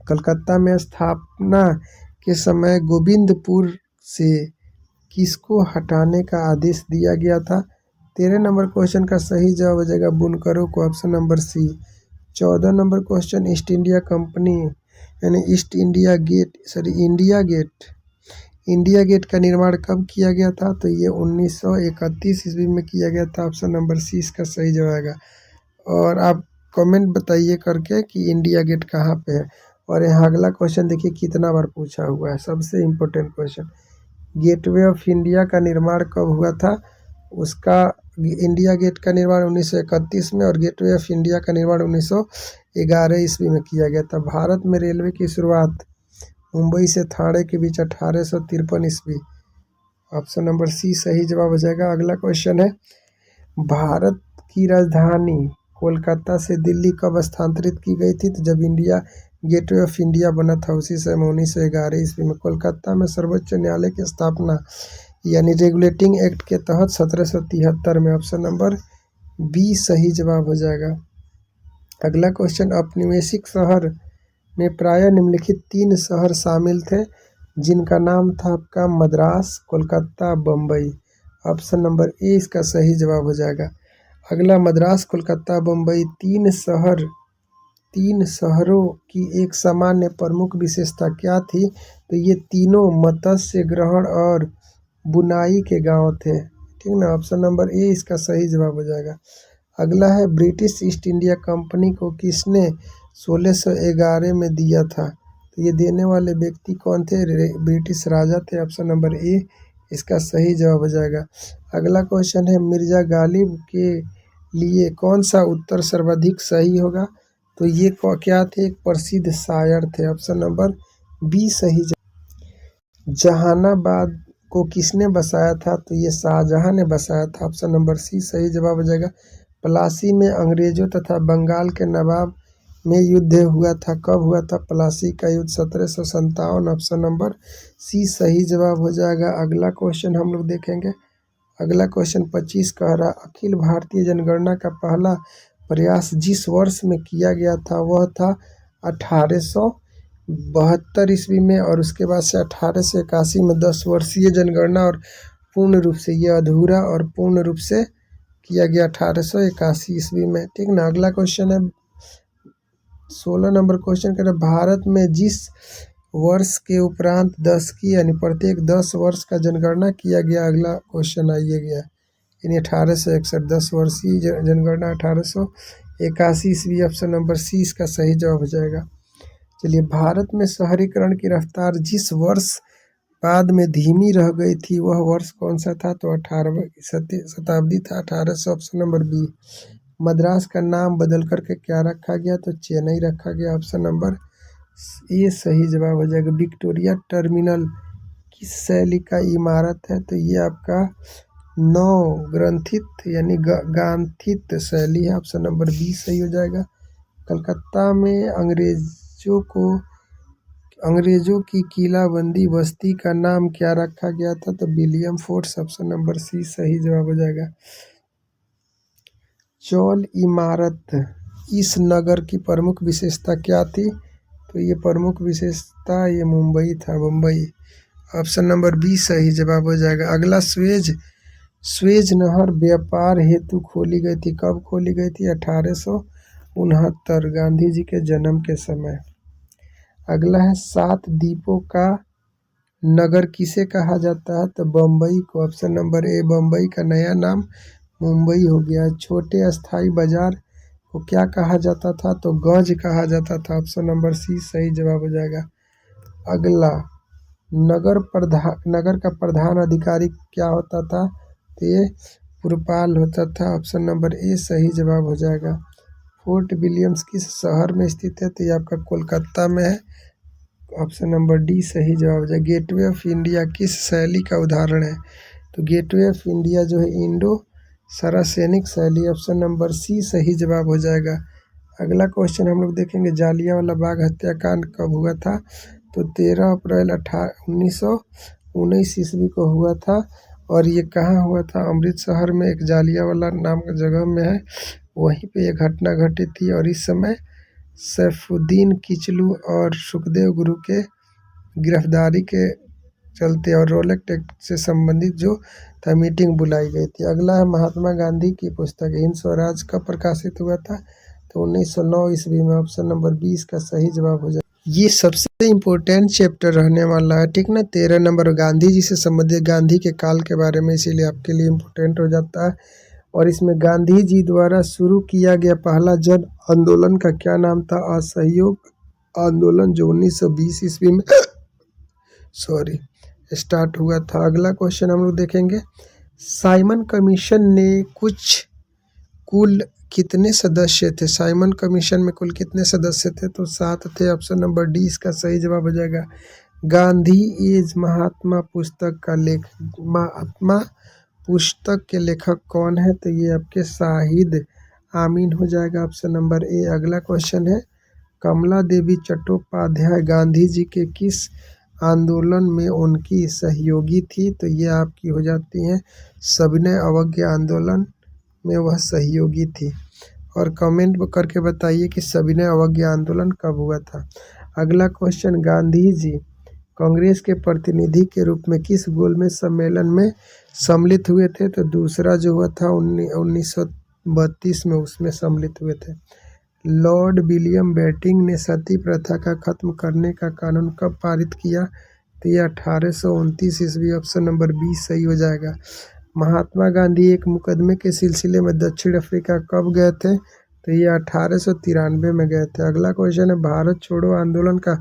कलकत्ता में स्थापना के समय गोविंदपुर से किसको हटाने का आदेश दिया गया था? 13 नंबर क्वेश्चन का सही जवाब हो जाएगा बुनकरों को। Option number C. 14 number question, East India Company यानी इंडिया गेट का निर्माण कब किया गया था? तो ये 1931 ईस्वी में किया गया था। ऑप्शन नंबर सी इसका सही जवाब आएगा। और आप कमेंट बताइए करके कि इंडिया गेट कहाँ पे है। और यहाँ अगला क्वेश्चन देखिए कितना बार पूछा हुआ है, सबसे important question. Gateway of India का निर्माण कब हुआ था? उसका इंडिया गेट का निर्माण 1931 में और गेटवे ऑफ इंडिया का निर्माण 1911 ईस्वी में किया गया था। भारत में रेलवे की शुरुआत मुंबई से थाने के बीच 1853 ईस्वी। ऑप्शन नंबर सी सही जवाब हो जाएगा। अगला क्वेश्चन है, भारत की राजधानी कोलकाता से दिल्ली कब स्थानांतरित की गई थी? तो जब इंडिया गेटवे ऑफ इंडिया बना था उसी समय 1911 ईस्वी में। कोलकाता में सर्वोच्च न्यायालय की स्थापना यानी रेगुलेटिंग एक्ट के तहत 1773 में। ऑप्शन नंबर बी सही जवाब हो जाएगा। अगला क्वेश्चन, औपनिवेशिक शहर में प्रायः निम्नलिखित 3 शहर शामिल थे जिनका नाम था आपका मद्रास, कोलकाता, बम्बई। ऑप्शन नंबर ए इसका सही जवाब हो जाएगा। अगला, मद्रास, कोलकाता, बम्बई तीन शहरों की एक सामान्य प्रमुख विशेषता क्या थी? तो ये तीनों मत्स्य ग्रहण और बुनाई के गांव थे। ठीक ना, ऑप्शन नंबर ए इसका सही जवाब हो जाएगा। अगला है, ब्रिटिश ईस्ट इंडिया कंपनी को किसने 1611 में दिया था? तो ये देने वाले व्यक्ति कौन थे? ब्रिटिश राजा थे। ऑप्शन नंबर ए इसका सही जवाब हो जाएगा। अगला क्वेश्चन है, मिर्जा गालिब के लिए कौन सा उत्तर सर्वाधिक सही होगा? तो ये क्या थे? एक प्रसिद्ध शायर थे। ऑप्शन नंबर बी सही। जहानाबाद को किसने बसाया था? तो ये शाहजहां ने बसाया था। ऑप्शन नंबर सी सही जवाब हो जाएगा। प्लासी में अंग्रेजों तथा बंगाल के नवाब में युद्ध हुआ था, कब हुआ था प्लासी का युद्ध? 1757। ऑप्शन नंबर सी सही जवाब हो जाएगा। अगला क्वेश्चन हम लोग देखेंगे। अगला क्वेश्चन 25 कह रहा, अखिल भारतीय जनगणना का पहला प्रयास जिस वर्ष में किया गया था वह था 1872 ईस्वी में, और उसके बाद से 1881 में 10 वर्षीय जनगणना और पूर्ण रूप से ये अधूरा और पूर्ण रूप से किया गया 1881 ईस्वी में। ठीक ना। अगला क्वेश्चन है 16 नंबर क्वेश्चन कह रहा, भारत में जिस वर्ष के उपरांत 10 की यानी प्रत्येक 10 वर्ष का जनगणना किया गया। अगला क्वेश्चन आइए गया यानी 1861 10 वर्षीय जनगणना 1881 ईस्वी। ऑप्शन नंबर सी इसका सही जवाब हो जाएगा। चलिए, भारत में शहरीकरण की रफ्तार जिस वर्ष बाद में धीमी रह गई थी वह वर्ष कौन सा था? तो 18वीं शताब्दी था, 1800। Option number B. मद्रास का नाम बदल करके क्या रखा गया? तो चेन्नई रखा गया। ऑप्शन नंबर ए सही जवाब हो जाएगा। विक्टोरिया टर्मिनल किस शैली का इमारत है? तो ये आपका नवग्रंथित यानी गांथित शैली है। ऑप्शन नंबर बी सही हो जाएगा। कलकत्ता में अंग्रेजों की किलाबंदी बस्ती का नाम क्या रखा गया था? तो William forts. Option number C सही जवाब हो जाएगा। चौल इमारत इस नगर की प्रमुख विशेषता क्या थी? तो ये प्रमुख विशेषता ये मुंबई था, मुंबई। ऑप्शन नंबर बी सही जवाब हो जाएगा। अगला, स्वेज नहर व्यापार हेतु खोली गई थी, कब खोली गई थी? 1869 गांधी जी के जन्म के समय। अगला है, 7 द्वीपों का नगर किसे कहा जाता है? तो बम्बई को। ऑप्शन नंबर ए बम्बई का नया नाम मुंबई हो गया। छोटे अस्थाई बाजार को क्या कहा जाता था? तो गज कहा जाता था। ऑप्शन नंबर सी सही जवाब हो जाएगा। अगला, नगर का प्रधान अधिकारी क्या होता था? तो ये पुरपाल होता था। ऑप्शन नंबर ए सही जवाब हो जाएगा। फोर्ट विलियम्स किस शहर में स्थित है? तो ये आपका कोलकाता में है। ऑप्शन नंबर डी सही जवाब हो जाएगा। गेटवे ऑफ इंडिया किस शैली का उदाहरण है? तो गेटवे ऑफ इंडिया जो है इंडो सारासेनिक शैली। ऑप्शन नंबर सी सही जवाब हो जाएगा। अगला क्वेश्चन हम लोग देखेंगे, जालियांवाला बाग हत्याकांड कब हुआ था? तो 13 अप्रैल 1919 ईस्वी को हुआ था, और ये कहाँ हुआ था? अमृतसर में एक जालियांवाला नाम का जगह में है, वहीं पे ये घटना घटी थी। और इस समय सैफुद्दीन किचलू और सुखदेव गुरु के गिरफ्तारी के चलते और रोलेक्ट एक्ट से संबंधित जो था मीटिंग बुलाई गई थी। अगला है, महात्मा गांधी की पुस्तक हिंद स्वराज कब प्रकाशित हुआ था? तो 1909 ईस्वी में। ऑप्शन नंबर 20 का सही जवाब हो जाए। ये सबसे इम्पोर्टेंट चैप्टर रहने वाला है, ठीक ना। 13 नंबर गांधी जी से संबंधित, गांधी के काल के बारे में, इसीलिए आपके लिए इम्पोर्टेंट हो जाता है। और इसमें गांधी जी द्वारा शुरू किया गया पहला जन आंदोलन का क्या नाम था? असहयोग आंदोलन, जो 1920 ईस्वी में स्टार्ट हुआ था। अगला क्वेश्चन हम लोग देखेंगे, साइमन कमीशन ने कुल कितने सदस्य थे? साइमन कमीशन में कुल कितने सदस्य थे? तो 7 थे। ऑप्शन नंबर डी इसका सही जवाब हो जाएगा। गांधी इज महात्मा पुस्तक के लेखक कौन है? तो ये आपके शाहिद आमीन हो जाएगा, ऑप्शन नंबर ए। अगला क्वेश्चन है, कमला देवी चट्टोपाध्याय गांधी जी के किस आंदोलन में उनकी सहयोगी थी? तो ये आपकी हो जाती हैं सविनय अवज्ञा आंदोलन में वह सहयोगी थी। और कमेंट करके बताइए कि सविनय अवज्ञा आंदोलन कब हुआ था। अगला क्वेश्चन, गांधी जी कांग्रेस के प्रतिनिधि के रूप में किस गोलमेज सम्मेलन में सम्मिलित हुए थे? तो दूसरा जो हुआ था 1932 में, उसमें सम्मिलित हुए थे। लॉर्ड विलियम बेंटिंक ने सती प्रथा का खत्म करने का कानून कब पारित किया? तो यह 1829 ईस्वी, ऑप्शन नंबर बी सही हो जाएगा। महात्मा गांधी एक मुकदमे के सिलसिले में दक्षिण अफ्रीका कब गए थे? तो ये 1893 में गए थे। अगला क्वेश्चन है, भारत छोड़ो आंदोलन का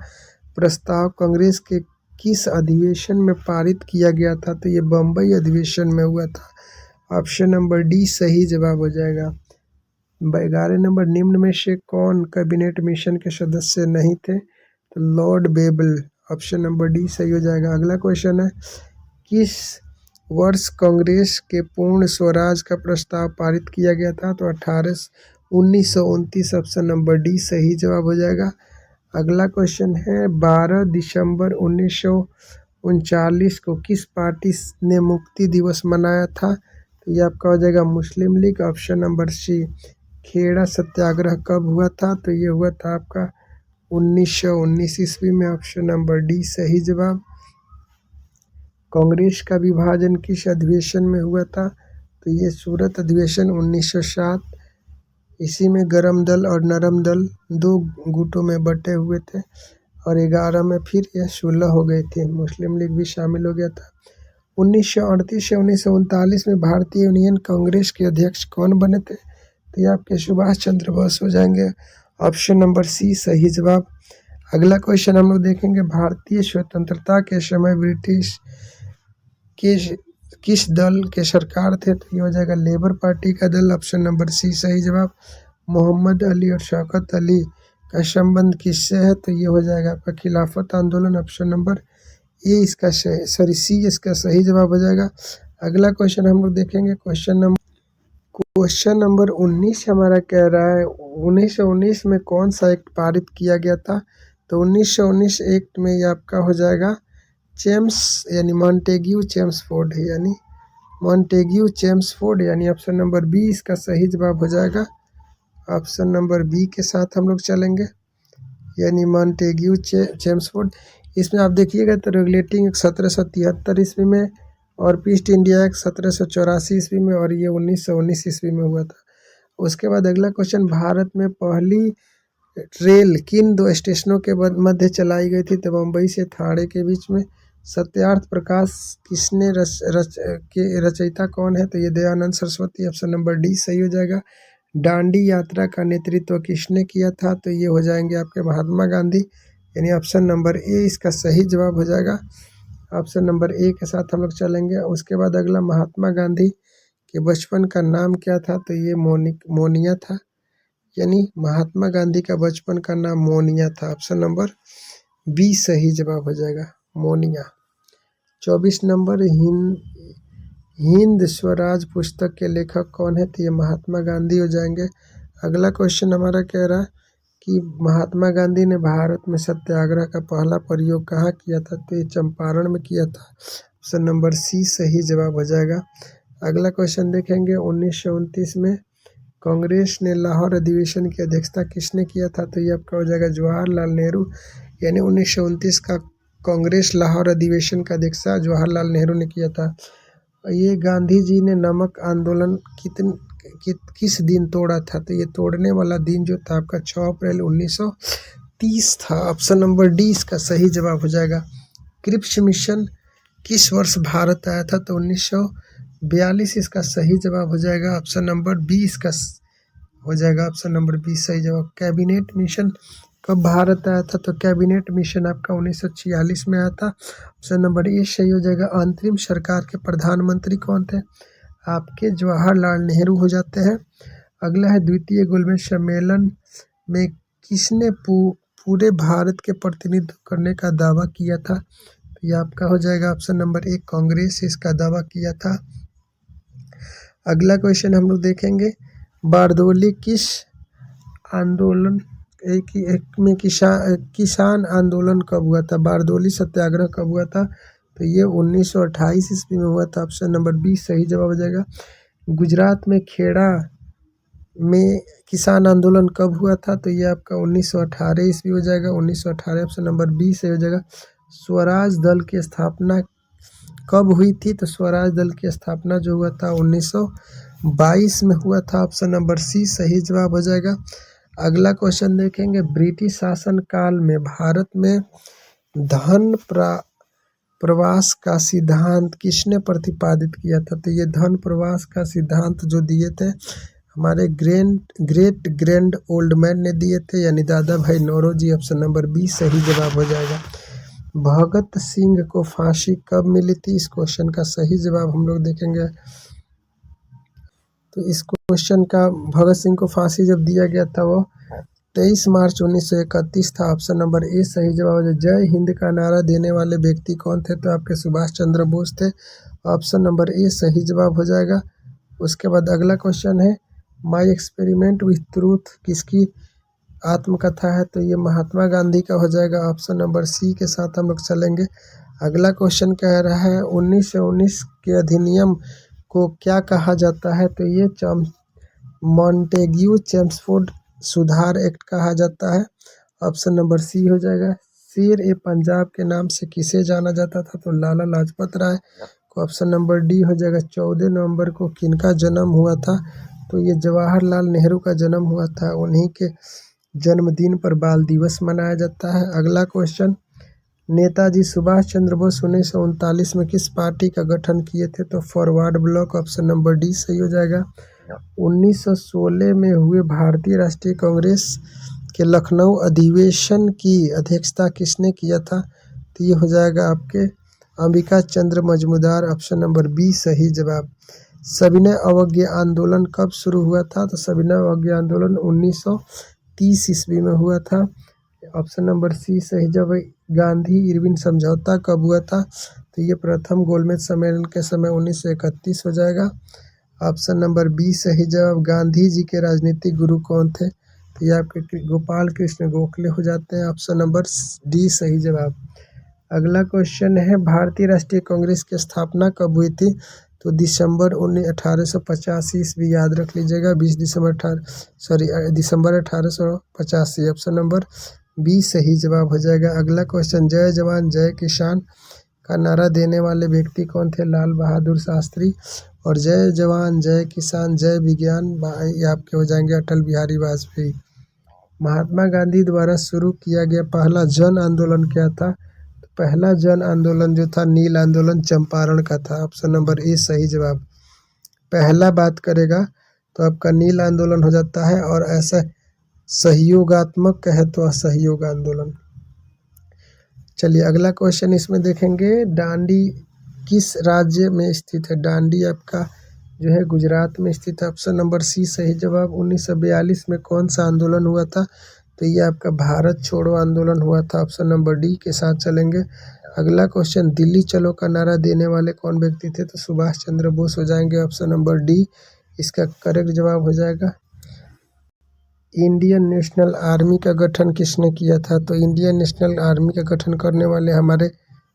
प्रस्ताव कांग्रेस के किस अधिवेशन में पारित किया गया था? तो ये बम्बई अधिवेशन में हुआ था, ऑप्शन नंबर डी सही जवाब हो जाएगा। 11 नंबर, निम्न में से कौन कैबिनेट मिशन के सदस्य नहीं थे? तो Lord Wavell, option number D सही हो जाएगा। अगला क्वेश्चन है, किस वर्ष कांग्रेस के पूर्ण स्वराज का प्रस्ताव पारित किया गया था? तो 1929, ऑप्शन नंबर डी सही जवाब हो जाएगा। अगला क्वेश्चन है, 12 दिसंबर 1939 को किस पार्टी ने मुक्ति दिवस मनाया था? तो ये आपका हो जाएगा Muslim League, option number C. Kheda Satyagraha कब हुआ था? तो ये हुआ था आपका 1919 ईस्वी में, ऑप्शन नंबर डी सही जवाब। कांग्रेस का विभाजन किस अधिवेशन में हुआ था? तो ये सूरत अधिवेशन 1907। इसी में गरम दल और नरम दल 2 गुटों में बटे हुए थे और 11 में फिर यह 16 हो गई थी। मुस्लिम लीग भी शामिल हो गया था। 1938 से 1939 में भारतीय यूनियन कांग्रेस के अध्यक्ष कौन बने थे? तो ये आपके सुभाष चंद्र बोस हो जाएंगे, ऑप्शन नंबर सी सही जवाब। अगला क्वेश्चन हम लोग देखेंगे, भारतीय स्वतंत्रता के समय ब्रिटिश के किस दल के सरकार थे? तो ये हो जाएगा लेबर पार्टी का दल, ऑप्शन नंबर सी सही जवाब। मोहम्मद अली और शौकत अली का संबंध किससे है? तो ये हो जाएगा आपका खिलाफत आंदोलन, ऑप्शन नंबर ए इसका सी इसका सही जवाब हो जाएगा। अगला क्वेश्चन हम लोग देखेंगे, क्वेश्चन नंबर 19 हमारा कह रहा है 1919 में कौन सा एक्ट पारित किया गया था? तो 1919 एक्ट में ये आपका हो जाएगा मॉन्टेग्यू चेम्सफोर्ड, यानी ऑप्शन नंबर बी इसका सही जवाब हो जाएगा। ऑप्शन नंबर बी के साथ हम लोग चलेंगे, यानी मॉन्टेग्यू चेम्सफोर्ड। इसमें आप देखिएगा तो रेगुलेटिंग 1773 ईस्वी में और ईस्ट इंडिया एक्ट 1784 ईस्वी में, और ये 1919 ईस्वी में हुआ था। उसके बाद अगला क्वेश्चन, भारत में पहली ट्रेल किन 2 स्टेशनों के मध्य चलाई गई थी? तो बम्बई से थाने के बीच में। सत्यार्थ प्रकाश किसने रचयिता कौन है? तो ये Dayanand Saraswati, option number D सही हो जाएगा। दांडी यात्रा का नेतृत्व किसने किया था? तो ये हो जाएंगे आपके महात्मा गांधी, यानी ऑप्शन नंबर ए इसका सही जवाब हो जाएगा। ऑप्शन नंबर ए के साथ हम लोग चलेंगे। उसके बाद अगला, महात्मा गांधी के बचपन का नाम क्या था? तो ये मोनिया था, यानी महात्मा गांधी का बचपन का नाम मोनिया था, ऑप्शन नंबर बी सही जवाब हो जाएगा, मोनिया। 24 नंबर, हिंद स्वराज पुस्तक के लेखक कौन है? तो ये महात्मा गांधी हो जाएंगे। अगला क्वेश्चन हमारा कह रहा है कि महात्मा गांधी ने भारत में सत्याग्रह का पहला प्रयोग कहाँ किया था? तो ये चंपारण में किया था, ऑप्शन नंबर सी सही जवाब हो जाएगा। अगला क्वेश्चन देखेंगे, 1929 में कांग्रेस ने लाहौर अधिवेशन की अध्यक्षता किसने किया था? तो ये आपका हो जाएगा जवाहरलाल नेहरू, यानी 1929 का कांग्रेस लाहौर अधिवेशन का अध्यक्षता जवाहरलाल नेहरू ने किया था। ये गांधी जी ने नमक आंदोलन किस दिन तोड़ा था? तो ये तोड़ने वाला दिन जो था आपका 6 अप्रैल 1930 था, ऑप्शन नंबर डी इसका सही जवाब हो जाएगा। क्रिप्स मिशन किस वर्ष भारत आया था? तो 42 इसका सही जवाब हो जाएगा। ऑप्शन नंबर बी इसका हो जाएगा। ऑप्शन नंबर बी सही जवाब। कैबिनेट मिशन कब भारत आया था? तो कैबिनेट मिशन आपका 1946 में आया था। ऑप्शन नंबर ए सही हो जाएगा। अंतरिम सरकार के प्रधानमंत्री कौन थे? आपके जवाहरलाल नेहरू हो जाते हैं। अगला है द्वितीय गोलमेज सम्मेलन में किसने पूरे भारत के प्रतिनिधित्व करने का दावा किया था? तो ये आपका हो जाएगा ऑप्शन नंबर एक, कांग्रेस इसका दावा किया था। अगला क्वेश्चन हम लोग देखेंगे, बारदोली किस आंदोलन एक में किसान आंदोलन कब हुआ था? बारदोली सत्याग्रह कब हुआ था? तो ये 1928 ईस्वी में हुआ था। ऑप्शन नंबर बी सही जवाब हो जाएगा। गुजरात में खेड़ा में किसान आंदोलन कब हुआ था? तो ये आपका 1918 ईस्वी हो जाएगा। 1918 ऑप्शन नंबर बी सही हो जाएगा। स्वराज दल की स्थापना कब हुई थी? तो स्वराज दल की स्थापना जो हुआ था 1922 में हुआ था। ऑप्शन नंबर सी सही जवाब हो जाएगा। अगला क्वेश्चन देखेंगे, ब्रिटिश शासन काल में भारत में धन प्रवास का सिद्धांत किसने प्रतिपादित किया था? तो ये धन प्रवास का सिद्धांत जो दिए थे हमारे ग्रेट ग्रैंड ओल्ड मैन ने दिए थे, यानी दादा भाई नौरोजी। ऑप्शन नंबर बी सही जवाब हो जाएगा। भगत सिंह को फांसी कब मिली थी? इस क्वेश्चन का सही जवाब हम लोग देखेंगे। तो इस क्वेश्चन का भगत सिंह को फांसी जब दिया गया था वो 23 मार्च 1931 था। ऑप्शन नंबर ए सही जवाब है। जय हिंद का नारा देने वाले व्यक्ति कौन थे? तो आपके सुभाष चंद्र बोस थे। ऑप्शन नंबर ए सही जवाब हो जाएगा। उसके बाद अगला क्वेश्चन है, माई एक्सपेरिमेंट विथ ट्रूथ किसकी आत्मकथा है? तो ये महात्मा गांधी का हो जाएगा। ऑप्शन नंबर सी के साथ हम लोग चलेंगे। अगला क्वेश्चन कह रहा है 1919 के अधिनियम को क्या कहा जाता है? तो ये मॉन्टेग्यू चेम्सफोर्ड सुधार एक्ट कहा जाता है। ऑप्शन नंबर सी हो जाएगा। शेर ए पंजाब के नाम से किसे जाना जाता था? तो लाला लाजपत राय को। ऑप्शन नंबर डी हो जाएगा। 14 नवंबर को किनका जन्म हुआ था? तो ये जवाहरलाल नेहरू का जन्म हुआ था। उन्हीं के जन्मदिन पर बाल दिवस मनाया जाता है। अगला क्वेश्चन, नेताजी सुभाष चंद्र बोस 1939 में किस पार्टी का गठन किए थे? तो forward block. Option number D सही हो जाएगा। 1916 में हुए भारतीय राष्ट्रीय कांग्रेस के लखनऊ अधिवेशन की अध्यक्षता किसने किया था? तो ये हो जाएगा आपके अंबिका चंद्र मजूमदार। ऑप्शन नंबर बी सही जवाब। सविनय अवज्ञा आंदोलन कब शुरू हुआ था? तो सविनय अवज्ञा आंदोलन 1930 ईस्वी में हुआ था। ऑप्शन नंबर सी सही जवाब। गांधी इरविन समझौता कब हुआ था? तो ये प्रथम गोलमेज सम्मेलन के समय 1931 हो जाएगा। ऑप्शन नंबर बी सही जवाब। गांधी जी के राजनीतिक गुरु कौन थे? तो ये आपके गोपाल कृष्ण गोखले हो जाते हैं। ऑप्शन नंबर डी सही जवाब। अगला क्वेश्चन है, भारतीय राष्ट्रीय कांग्रेस की स्थापना कब हुई थी? तो दिसंबर 1885 ईस्वी, याद रख लीजिएगा। 20 दिसंबर 1885। ऑप्शन नंबर बी सही जवाब हो जाएगा। अगला क्वेश्चन, जय जवान जय किसान का नारा देने वाले व्यक्ति कौन थे? लाल बहादुर शास्त्री। और जय जवान जय किसान जय विज्ञान ये आपके हो जाएंगे अटल बिहारी वाजपेयी। महात्मा गांधी द्वारा शुरू किया गया पहला जन आंदोलन क्या था? तो पहला जन आंदोलन जो था नील आंदोलन चंपारण का था। ऑप्शन नंबर ए सही जवाब। पहला बात करेगा तो आपका नील आंदोलन हो जाता है, और ऐसा सहयोगात्मक कहे तो असहयोग आंदोलन। चलिए अगला क्वेश्चन इसमें देखेंगे, डांडी किस राज्य में स्थित है? डांडी आपका जो है गुजरात में स्थित है। ऑप्शन नंबर सी सही जवाब। 1942 में कौन सा आंदोलन हुआ था? तो ये आपका भारत छोड़ो आंदोलन हुआ था। ऑप्शन नंबर डी के साथ चलेंगे। अगला क्वेश्चन, दिल्ली चलो का नारा देने वाले कौन व्यक्ति थे? तो सुभाष चंद्र बोस हो जाएंगे। ऑप्शन नंबर डी इसका करेक्ट जवाब हो जाएगा। इंडियन नेशनल आर्मी का गठन किसने किया था? तो इंडियन नेशनल आर्मी का गठन करने वाले हमारे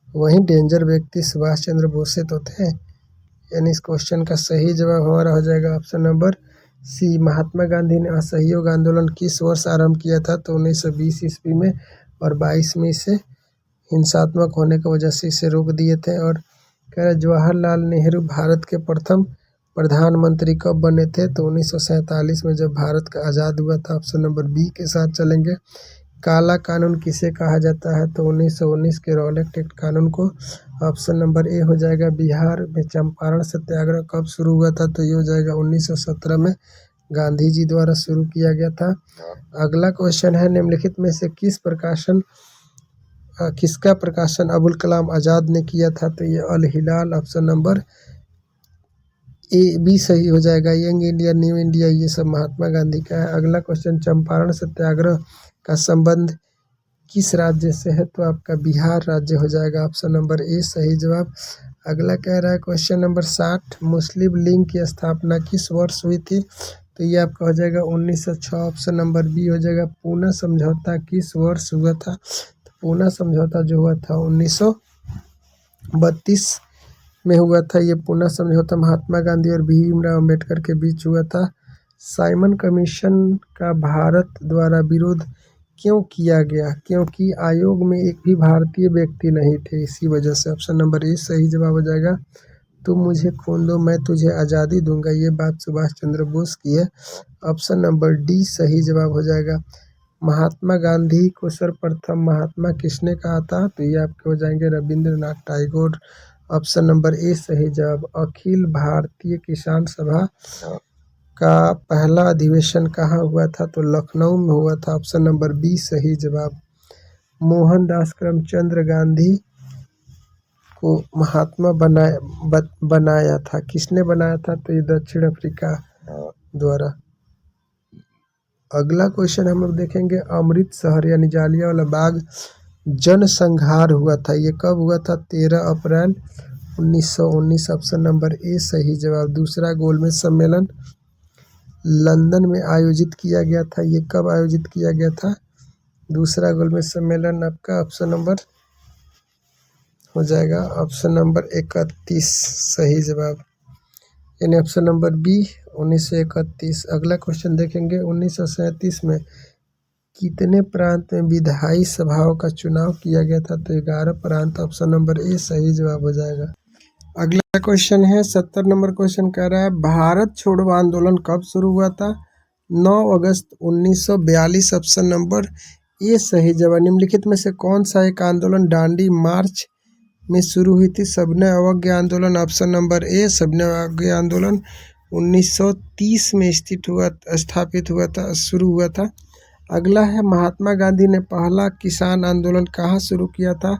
वही डेंजर व्यक्ति सुभाष चंद्र बोस तो थे। यानी इस क्वेश्चन का सही जवाब हमारा हो जाएगा ऑप्शन नंबर सी। महात्मा गांधी ने असहयोग आंदोलन किस वर्ष आरंभ किया था? तो 1920 ईस्वी में, और 22 में इसे हिंसात्मक होने की वजह से इसे रोक दिए थे। और कह रहे जवाहरलाल नेहरू भारत के प्रथम प्रधानमंत्री कब बने थे? तो 1947 में जब भारत का आज़ाद हुआ था। ऑप्शन नंबर बी के साथ चलेंगे। काला कानून किसे कहा जाता है? तो 1919 के रॉलेट एक्ट कानून को। ऑप्शन नंबर ए हो जाएगा। बिहार में चंपारण सत्याग्रह कब शुरू हुआ था? तो ये हो जाएगा 1917 में गांधी जी द्वारा शुरू किया गया था। अगला क्वेश्चन है, निम्नलिखित में से किसका प्रकाशन अबुल कलाम आज़ाद ने किया था? तो ये अल हिलाल ऑप्शन नंबर ए बी सही हो जाएगा। यंग इंडिया, न्यू इंडिया, ये सब महात्मा गांधी का है। अगला क्वेश्चन, चंपारण सत्याग्रह का संबंध किस राज्य से है? तो आपका बिहार राज्य हो जाएगा। ऑप्शन नंबर ए सही जवाब। अगला कह रहा है क्वेश्चन नंबर 60, मुस्लिम लीग की स्थापना किस वर्ष हुई थी? तो ये आपका हो जाएगा 1906। ऑप्शन नंबर बी हो जाएगा। पूना समझौता किस वर्ष हुआ था? तो पूना समझौता जो हुआ था 1932 में हुआ था। ये पूना समझौता महात्मा गांधी और भीमराव अम्बेडकर के बीच हुआ था। साइमन कमीशन का भारत द्वारा विरोध क्यों किया गया? क्योंकि आयोग में एक भी भारतीय व्यक्ति नहीं थे, इसी वजह से। ऑप्शन नंबर ए सही जवाब हो जाएगा। तुम मुझे खून दो मैं तुझे आज़ादी दूंगा, ये बात सुभाष चंद्र बोस की है। ऑप्शन नंबर डी सही जवाब हो जाएगा। महात्मा गांधी को सर्वप्रथम महात्मा किसने कहा था? तो ये आपके हो जाएंगे Rabindranath Tagore. Option number A सही जवाब। अखिल भारतीय किसान सभा का पहला अधिवेशन कहाँ हुआ था? तो लखनऊ में हुआ था। ऑप्शन नंबर बी सही जवाब। मोहनदास करमचंद गांधी को महात्मा बनाया था, किसने बनाया था? तो ये दक्षिण अफ्रीका द्वारा। अगला क्वेश्चन हम लोग देखेंगे, अमृतसर यानी जालियांवाला बाग जनसंहार हुआ था, ये कब हुआ था? 13 अप्रैल 1919। ऑप्शन नंबर ए सही जवाब। दूसरा गोलमेज सम्मेलन लंदन में आयोजित किया गया था, ये कब आयोजित किया गया था? दूसरा गोलमेज सम्मेलन आपका ऑप्शन नंबर हो जाएगा ऑप्शन नंबर 31 सही जवाब, यानी ऑप्शन नंबर बी 1931। अगला क्वेश्चन देखेंगे, 1937 में कितने प्रांत में विधायी सभाओं का चुनाव किया गया था? तो 11 प्रांत। ऑप्शन नंबर ए सही जवाब हो जाएगा। अगला क्वेश्चन है 70 नंबर क्वेश्चन कह रहा है, भारत छोड़ो आंदोलन कब शुरू हुआ था? 9 अगस्त 1942। ऑप्शन नंबर ए सही जवाब। निम्नलिखित में से कौन सा एक आंदोलन दांडी मार्च में शुरू हुई थी? सविनय अवज्ञा आंदोलन। ऑप्शन नंबर ए सविनय अवज्ञा आंदोलन 1930 में स्थापित हुआ था, शुरू हुआ था। अगला है, महात्मा गांधी ने पहला किसान आंदोलन कहाँ शुरू किया था?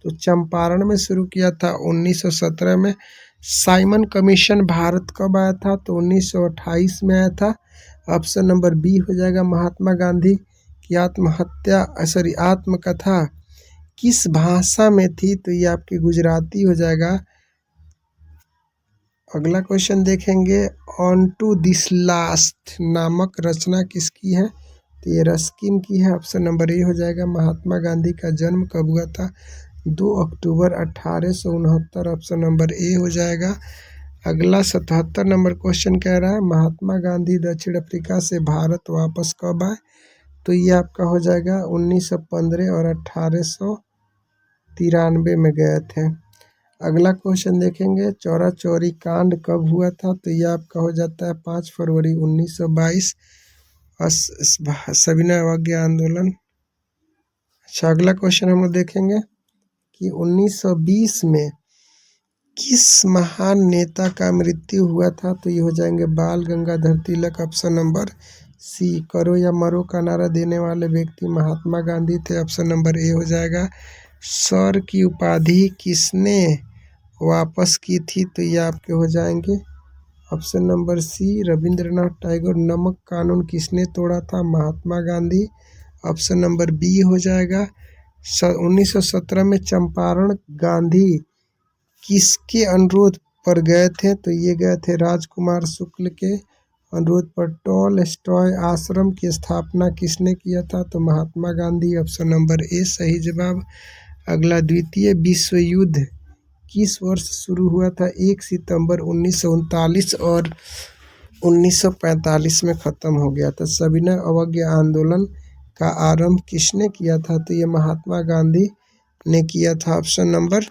तो चंपारण में शुरू किया था 1917 में। साइमन कमीशन भारत कब आया था? तो 1928 में आया था। ऑप्शन नंबर बी हो जाएगा। महात्मा गांधी की आत्मकथा किस भाषा में थी? तो ये आपकी गुजराती हो जाएगा। अगला क्वेश्चन देखेंगे, ऑन टू दिस लास्ट नामक रचना किसकी है? तो ये रस्किन की है। ऑप्शन नंबर ए हो जाएगा। महात्मा गांधी का जन्म कब हुआ था? 2 अक्टूबर 1869। ऑप्शन नंबर ए हो जाएगा। अगला 77 नंबर क्वेश्चन कह रहा है, महात्मा गांधी दक्षिण अफ्रीका से भारत वापस कब आए? तो ये आपका हो जाएगा 1915 और 1893 में गए थे। अगला क्वेश्चन देखेंगे, चौरा चौरी कांड कब हुआ था? तो ये आपका हो जाता है 5 फरवरी 1922। सविनय अवज्ञा आंदोलन। अच्छा, अगला क्वेश्चन हम लोग देखेंगे कि 1920 में किस महान नेता का मृत्यु हुआ था? तो ये हो जाएंगे बाल गंगाधर तिलक। ऑप्शन नंबर सी, करो या मरो का नारा देने वाले व्यक्ति महात्मा गांधी थे। ऑप्शन नंबर ए हो जाएगा। सर की उपाधि किसने वापस की थी? तो ये आपके हो जाएंगे option number C, Rabindranath Tagore. नमक कानून किसने तोड़ा था? Mahatma Gandhi. Option number B हो जाएगा। 1917 में चंपारण गांधी किसके अनुरोध पर गए थे? तो ये गए थे राजकुमार शुक्ल के अनुरोध पर। टॉलस्टॉय आश्रम की स्थापना किसने किया था? तो महात्मा गांधी। ऑप्शन नंबर ए सही जवाब। अगला, द्वितीय विश्व युद्ध किस वर्ष शुरू हुआ था? 1 सितंबर 1939 और 1945 में ख़त्म हो गया था। सविनय अवज्ञा आंदोलन का आरंभ किसने किया था? तो ये महात्मा गांधी ने किया था। ऑप्शन नंबर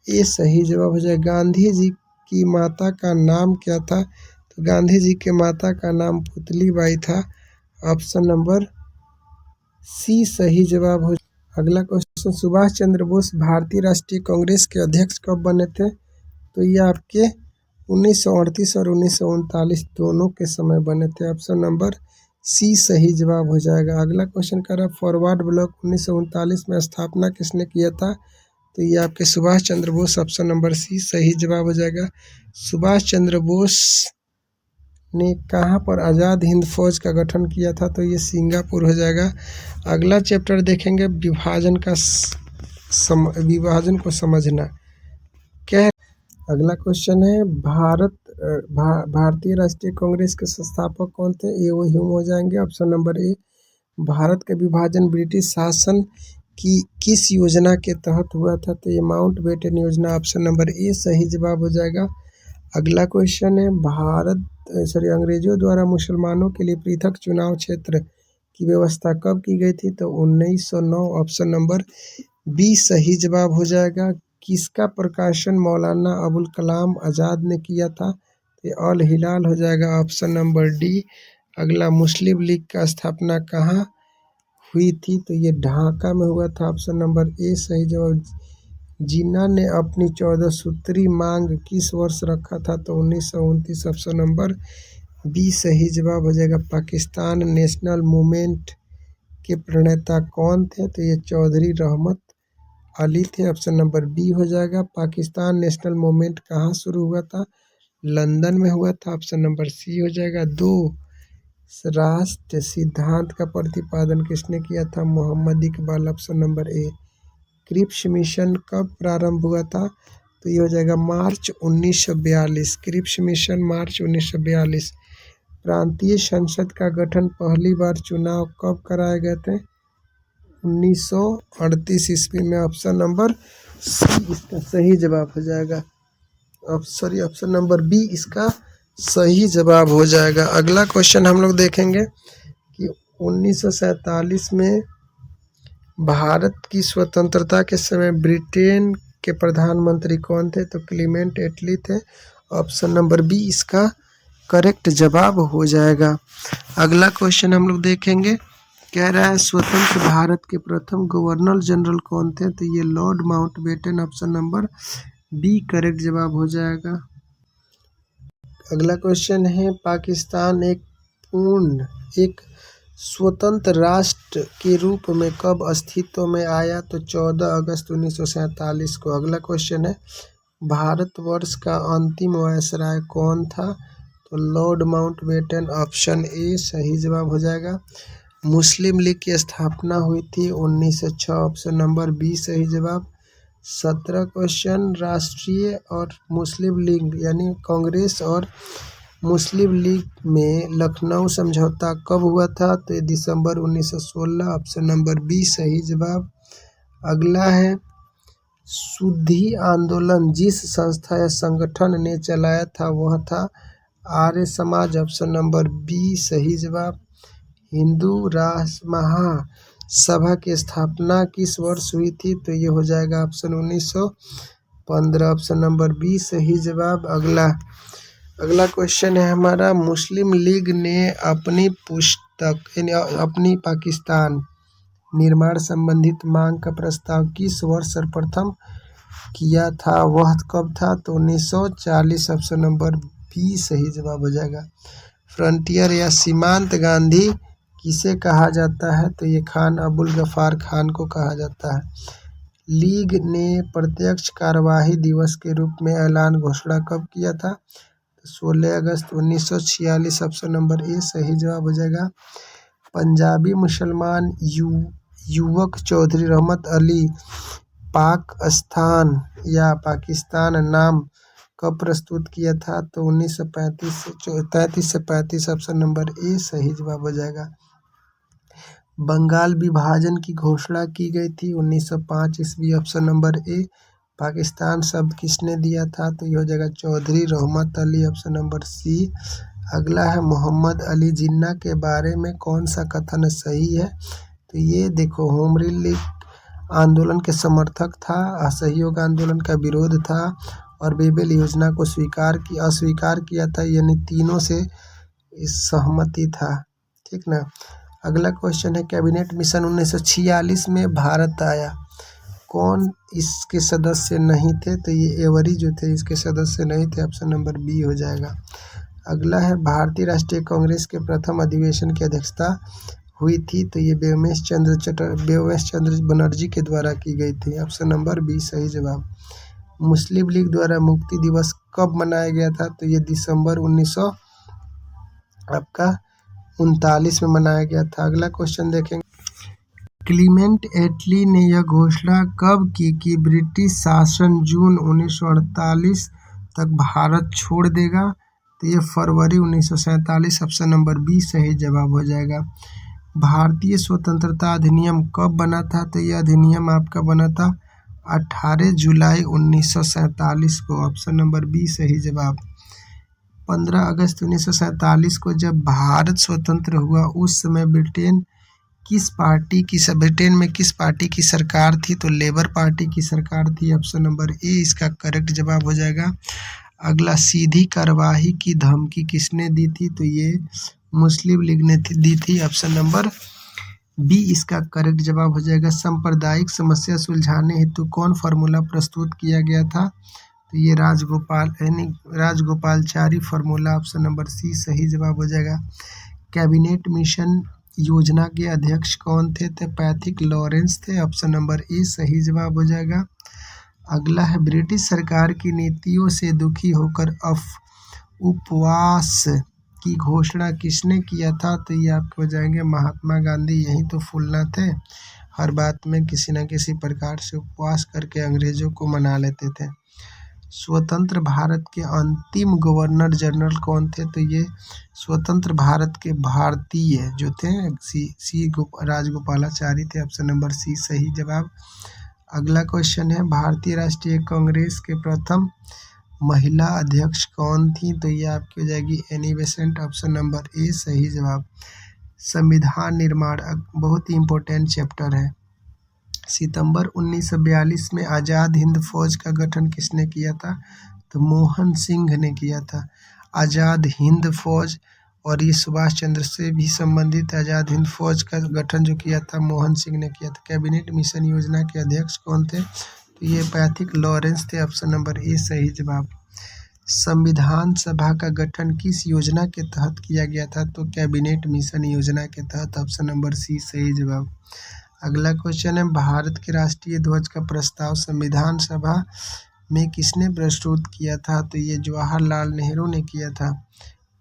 ए सही जवाब हो जाए। गांधी जी की माता का नाम क्या था? तो गांधी जी के माता का नाम पुतली बाई था। ऑप्शन नंबर सी सही जवाब हो। अगला क्वेश्चन, सुभाष चंद्र बोस भारतीय राष्ट्रीय कांग्रेस के अध्यक्ष कब बने थे? तो ये आपके 1938 और 1939 दोनों के समय बने थे। ऑप्शन नंबर सी सही जवाब हो जाएगा। अगला क्वेश्चन कर रहा है फॉरवर्ड ब्लॉक 1939 में स्थापना किसने किया था? तो ये आपके Subhash Chandra Bose. Option number C सही जवाब हो जाएगा। सुभाष चंद्र बोस ने कहाँ पर आज़ाद हिंद फौज का गठन किया था? तो ये सिंगापुर हो जाएगा। अगला चैप्टर देखेंगे विभाजन का विभाजन को समझना। क्या अगला क्वेश्चन है भारतीय राष्ट्रीय कांग्रेस के संस्थापक कौन थे? ये वो ह्यूम हो जाएंगे। ऑप्शन नंबर ए। भारत का विभाजन ब्रिटिश शासन की किस योजना के तहत हुआ था? तो ये माउंटबेटन योजना। ऑप्शन नंबर ए सही जवाब हो जाएगा। अगला क्वेश्चन है अंग्रेजों द्वारा मुसलमानों के लिए पृथक चुनाव क्षेत्र की व्यवस्था कब की गई थी? तो 1909। ऑप्शन नंबर बी सही जवाब हो जाएगा। किसका प्रकाशन मौलाना अबुल कलाम आज़ाद ने किया था? तो अल हिलाल हो जाएगा। Option number D. अगला मुस्लिम लीग का स्थापना कहाँ हुई थी? तो ये ढाका में हुआ था। ऑप्शन नंबर ए सही जवाब। जिन्ना ने अपनी 14 सूत्री मांग किस वर्ष रखा था? तो 1929। ऑप्शन नंबर बी सही जवाब हो जाएगा। पाकिस्तान नेशनल मूवमेंट के प्रणेता कौन थे? तो ये चौधरी रहमत अली थे। ऑप्शन नंबर बी हो जाएगा। पाकिस्तान नेशनल मूवमेंट कहाँ शुरू हुआ था? लंदन में हुआ था। ऑप्शन नंबर सी हो जाएगा। 2 राष्ट्र सिद्धांत का प्रतिपादन किसने किया था? Mohammad Iqbal. Option number A. Cripps Mission कब प्रारंभ हुआ था? तो ये हो जाएगा मार्च 1942। क्रिप्स मिशन मार्च 1942। प्रांतीय संसद का गठन पहली बार चुनाव कब कराए गए थे? 1938 ईस्वी में। ऑप्शन नंबर सी इसका सही जवाब हो जाएगा। ऑप्शन नंबर बी इसका सही जवाब हो जाएगा। अगला क्वेश्चन हम लोग देखेंगे कि 1947 में भारत की स्वतंत्रता के समय ब्रिटेन के प्रधानमंत्री कौन थे? तो क्लीमेंट एटली थे। ऑप्शन नंबर बी इसका करेक्ट जवाब हो जाएगा। अगला क्वेश्चन हम लोग देखेंगे, कह रहा है स्वतंत्र भारत के प्रथम गवर्नर जनरल कौन थे? तो ये Lord Mountbatten. Option number B correct जवाब हो जाएगा। अगला क्वेश्चन है पाकिस्तान एक स्वतंत्र राष्ट्र के रूप में कब अस्तित्व में आया? तो 14 अगस्त 1947 को। अगला क्वेश्चन है भारतवर्ष का अंतिम वायसराय कौन था? तो लॉर्ड माउंटबेटन। ऑप्शन ए सही जवाब हो जाएगा। मुस्लिम लीग की स्थापना हुई थी 1906। ऑप्शन नंबर बी सही जवाब। 17 क्वेश्चन, राष्ट्रीय और मुस्लिम लीग यानी कांग्रेस और मुस्लिम लीग में लखनऊ समझौता कब हुआ था? तो दिसंबर 1916। ऑप्शन नंबर बी सही जवाब। अगला है शुद्धि आंदोलन जिस संस्था या संगठन ने चलाया था वह था Arya Samaj. Option number B सही जवाब। हिंदू राष्ट्र महासभा की स्थापना किस वर्ष हुई थी? तो ये हो जाएगा ऑप्शन 1915। ऑप्शन नंबर बी सही जवाब। अगला क्वेश्चन है हमारा मुस्लिम लीग ने अपनी पुस्तक यानी अपनी पाकिस्तान निर्माण संबंधित मांग का प्रस्ताव किस वर्ष सर्वप्रथम किया था? वह कब था? तो 1940। ऑप्शन नंबर बी सही जवाब हो जाएगा। फ्रंटियर या सीमांत गांधी किसे कहा जाता है? तो ये खान अबुल गफार खान को कहा जाता है। लीग ने प्रत्यक्ष कार्यवाही दिवस के रूप में ऐलान घोषणा कब किया था? तो 16 अगस्त 1946। ऑप्शन नंबर ए सही जवाब हो जाएगा। पंजाबी मुसलमान युवक चौधरी रहमत अली पाकिस्तान नाम कब प्रस्तुत किया था? तो 1933 से 35। ऑप्शन नंबर ए सही जवाब हो जाएगा। बंगाल विभाजन की घोषणा की गई थी 1905 ईस्वी। ऑप्शन नंबर ए। पाकिस्तान शब्द किसने दिया था? तो ये हो जाएगा चौधरी रहमत अली। ऑप्शन नंबर सी। अगला है मोहम्मद अली जिन्ना के बारे में कौन सा कथन सही है? तो ये देखो होम रूल लीग आंदोलन के समर्थक था, असहयोग आंदोलन का विरोध था और बेबेल योजना को अस्वीकार किया था, यानी तीनों से सहमति था। ठीक ना। अगला क्वेश्चन है कैबिनेट मिशन 1946 में भारत आया, कौन इसके सदस्य नहीं थे? तो ये एवरी जो थे इसके सदस्य नहीं थे, ऑप्शन नंबर बी हो जाएगा। अगला है भारतीय राष्ट्रीय कांग्रेस के प्रथम अधिवेशन की अध्यक्षता हुई थी, तो ये व्योमेश चंद्र बनर्जी के द्वारा की गई थी, ऑप्शन नंबर बी सही जवाब। मुस्लिम लीग द्वारा मुक्ति दिवस कब मनाया गया था? तो ये दिसंबर 1939 में मनाया गया था। अगला क्वेश्चन देखेंगे, क्लीमेंट एटली ने यह घोषणा कब की कि ब्रिटिश शासन जून 1948 तक भारत छोड़ देगा? तो ये फरवरी 1947, ऑप्शन नंबर बी सही जवाब हो जाएगा। भारतीय स्वतंत्रता अधिनियम कब बना था? तो यह अधिनियम आपका बना था 18 जुलाई 1947 को, ऑप्शन नंबर बी सही जवाब। 15 अगस्त 1947 को जब भारत स्वतंत्र हुआ उस समय ब्रिटेन में किस पार्टी की सरकार थी? तो लेबर पार्टी की सरकार थी, ऑप्शन नंबर ए इसका करेक्ट जवाब हो जाएगा। अगला, सीधी कार्यवाही की धमकी किसने दी थी? तो ये मुस्लिम लीग ने दी थी, ऑप्शन नंबर बी इसका करेक्ट जवाब हो जाएगा। सांप्रदायिक समस्या सुलझाने हेतु कौन फार्मूला प्रस्तुत किया गया था? तो ये Rajagopalachari formula, option number C सही जवाब हो जाएगा। कैबिनेट मिशन योजना के अध्यक्ष कौन थे? तो पैथिक लॉरेंस थे, ऑप्शन नंबर ए सही जवाब हो जाएगा। अगला है ब्रिटिश सरकार की नीतियों से दुखी होकर उपवास की घोषणा किसने किया था? तो ये आपके हो जाएंगे महात्मा गांधी, यही तो फूलना थे, हर बात में किसी न किसी प्रकार से उपवास करके अंग्रेजों को मना लेते थे। स्वतंत्र भारत के अंतिम गवर्नर जनरल कौन थे? तो ये स्वतंत्र भारत के भारतीय जो थे राजगोपालाचारी थे, ऑप्शन नंबर सी सही जवाब। अगला क्वेश्चन है भारतीय राष्ट्रीय कांग्रेस के प्रथम महिला अध्यक्ष कौन थी? तो ये आपकी हो जाएगी Annie Besant, option number A सही जवाब। संविधान निर्माण बहुत ही इम्पोर्टेंट चैप्टर है। सितंबर 1942 में आज़ाद हिंद फौज का गठन किसने किया था? तो मोहन सिंह ने किया था। आज़ाद हिंद फौज, और ये सुभाष चंद्र से भी संबंधित आज़ाद हिंद फौज का गठन जो किया था मोहन सिंह ने किया था। कैबिनेट मिशन योजना के अध्यक्ष कौन थे? तो ये पैथिक लॉरेंस थे, ऑप्शन नंबर ए सही जवाब। संविधान सभा का गठन किस योजना के तहत किया गया था? तो कैबिनेट मिशन योजना के तहत, ऑप्शन नंबर सी सही जवाब। अगला क्वेश्चन है भारत के राष्ट्रीय ध्वज का प्रस्ताव संविधान सभा में किसने प्रस्तुत किया था? तो ये जवाहरलाल नेहरू ने किया था।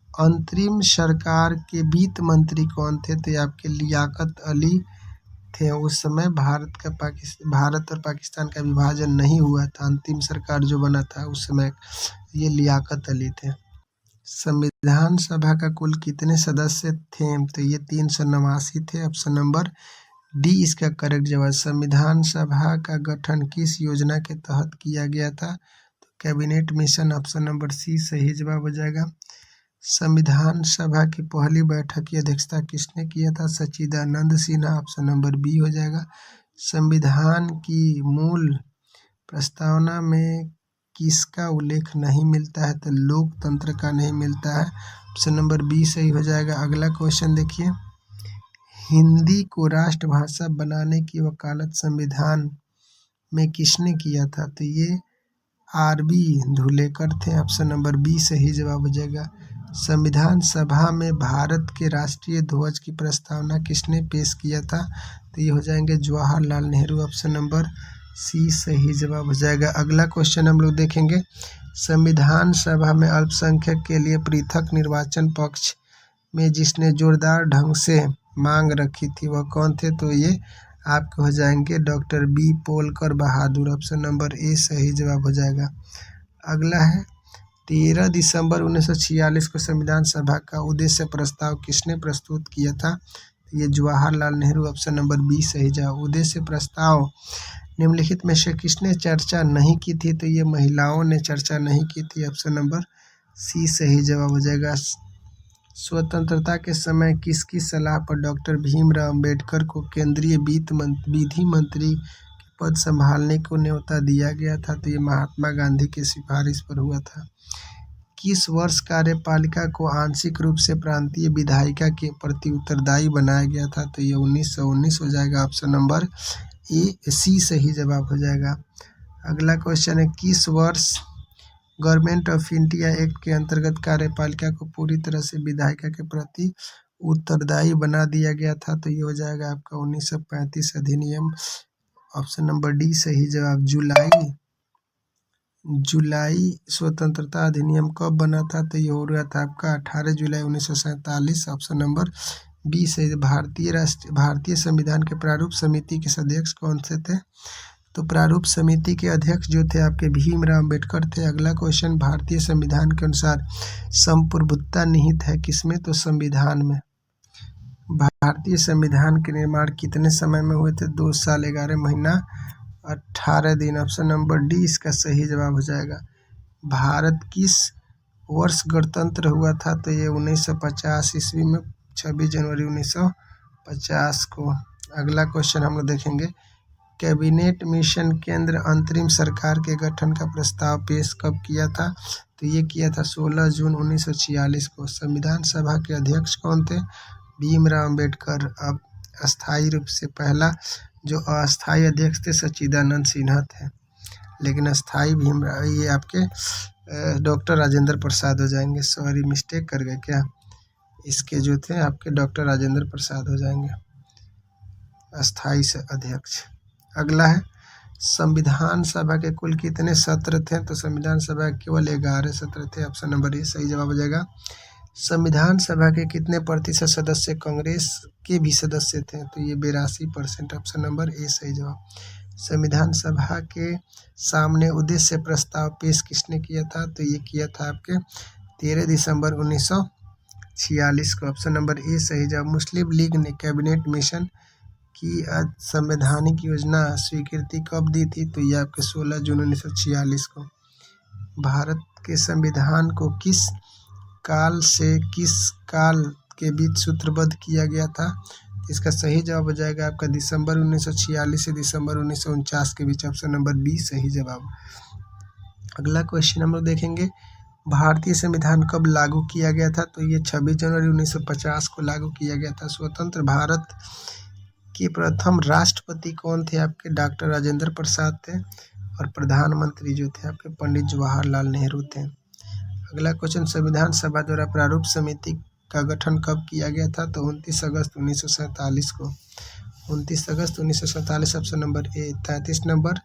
अंतरिम सरकार के वित्त मंत्री कौन थे? तो ये आपके लियाकत अली थे। उस समय भारत और पाकिस्तान का विभाजन नहीं हुआ था, अंतिम सरकार जो बना था उस समय ये लियाकत अली थे। संविधान सभा का कुल कितने सदस्य थे? तो ये 389 थे, ऑप्शन नंबर डी इसका करेक्ट जवाब। संविधान सभा का गठन किस योजना के तहत किया गया था? तो cabinet mission, option number C सही जवाब हो जाएगा। संविधान सभा की पहली बैठक की अध्यक्षता किसने किया था? सच्चिदानंद सिन्हा, ऑप्शन नंबर बी हो जाएगा। संविधान की मूल प्रस्तावना में किसका उल्लेख नहीं मिलता है? तो लोकतंत्र का नहीं मिलता है, ऑप्शन नंबर बी सही हो जाएगा। अगला क्वेश्चन देखिए, हिंदी को राष्ट्रभाषा बनाने की वकालत संविधान में किसने किया था? तो ये आर.बी. धुलेकर थे, ऑप्शन नंबर बी सही जवाब हो जाएगा। संविधान सभा में भारत के राष्ट्रीय ध्वज की प्रस्तावना किसने पेश किया था? तो ये हो जाएंगे Jawaharlal Nehru, option number C सही जवाब हो जाएगा। अगला क्वेश्चन हम लोग देखेंगे, संविधान सभा में अल्पसंख्यक के लिए पृथक निर्वाचन पक्ष में जिसने जोरदार ढंग से मांग रखी थी वह कौन थे? तो ये आपके हो जाएंगे डॉक्टर बी पोलकर बहादुर, ऑप्शन नंबर ए सही जवाब हो जाएगा। अगला है 13 दिसंबर 1946 को संविधान सभा का उद्देश्य प्रस्ताव किसने प्रस्तुत किया था? तो ये Jawaharlal Nehru, option number B सही जवाब। उद्देश्य प्रस्ताव निम्नलिखित में से किसने चर्चा नहीं की थी? तो ये महिलाओं ने चर्चा नहीं की थी, ऑप्शन नंबर सी सही जवाब हो जाएगा। स्वतंत्रता के समय किसकी सलाह पर डॉक्टर भीमराव अंबेडकर को केंद्रीय विधि मंत्री के पद संभालने को न्योता दिया गया था? तो ये महात्मा गांधी की सिफारिश पर हुआ था। किस वर्ष कार्यपालिका को आंशिक रूप से प्रांतीय विधायिका के प्रति उत्तरदायी बनाया गया था? तो ये 1919 हो जाएगा। ऑप्शन नंबर ए सी सही जवाब हो जाएगा। अगला क्वेश्चन है, किस वर्ष गवर्नमेंट ऑफ इंडिया एक्ट के अंतर्गत कार्यपालिका को पूरी तरह से विधायिका के प्रति उत्तरदायी बना दिया गया था? तो ये हो जाएगा आपका 1935 अधिनियम। ऑप्शन नंबर डी सही जवाब। जुलाई स्वतंत्रता अधिनियम कब बना था? तो ये हो रहा था आपका 18 जुलाई 1947। ऑप्शन नंबर बी सही। भारतीय संविधान के प्रारूप समिति के अध्यक्ष कौन से थे? तो प्रारूप समिति के अध्यक्ष जो थे आपके भीमराव अम्बेडकर थे। अगला क्वेश्चन, भारतीय संविधान के अनुसार संप्रभुता निहित है किसमें? तो संविधान में। भारतीय संविधान के निर्माण कितने समय में हुए थे? 2 साल 11 महीना 18 दिन। ऑप्शन नंबर डी इसका सही जवाब हो जाएगा। भारत किस वर्ष गणतंत्र हुआ था? तो ये 1950 ईस्वी में 26 जनवरी 1950 को। अगला क्वेश्चन हम लोग देखेंगे, कैबिनेट मिशन केंद्र अंतरिम सरकार के गठन का प्रस्ताव पेश कब किया था? तो ये किया था 16 जून 1946 को। संविधान सभा के अध्यक्ष कौन थे? भीमराव अम्बेडकर। अब अस्थायी रूप से पहला जो अस्थायी अध्यक्ष थे सच्चिदानंद सिन्हा थे, लेकिन अस्थायी भीमराव ये आपके डॉक्टर राजेंद्र प्रसाद हो जाएंगे। सॉरी मिस्टेक कर गए क्या, इसके जो थे आपके डॉक्टर राजेंद्र प्रसाद हो जाएंगे अस्थायी से अध्यक्ष। अगला है, संविधान सभा के कुल कितने सत्र थे? तो संविधान सभा केवल 11 सत्र थे। ऑप्शन नंबर ए सही जवाब हो जाएगा। संविधान सभा के कितने प्रतिशत सदस्य कांग्रेस के भी सदस्य थे? तो ये 82%। ऑप्शन नंबर ए सही जवाब। संविधान सभा के सामने उद्देश्य प्रस्ताव पेश किसने किया था? तो ये किया था आपके 13 दिसंबर 1946 को। ऑप्शन नंबर ए सही जवाब। मुस्लिम लीग ने कैबिनेट मिशन की संवैधानिक योजना स्वीकृति कब दी थी? तो ये आपके 16 जून 1946 को। भारत के संविधान को किस काल से किस काल के बीच सूत्रबद्ध किया गया था? इसका सही जवाब हो जाएगा आपका दिसंबर 1946 से दिसंबर 1949 के बीच। ऑप्शन नंबर बी सही जवाब। अगला क्वेश्चन हम लोग देखेंगे, भारतीय संविधान कब लागू किया गया था? तो ये 26 जनवरी 1950 को लागू किया गया था। स्वतंत्र भारत के प्रथम राष्ट्रपति कौन थे? आपके डॉक्टर राजेंद्र प्रसाद थे, और प्रधानमंत्री जो थे आपके पंडित जवाहरलाल नेहरू थे। अगला क्वेश्चन, संविधान सभा द्वारा प्रारूप समिति का गठन कब किया गया था? तो 29 अगस्त 1947 को। 29 अगस्त 1947 ऑप्शन नंबर ए। 33 नंबर,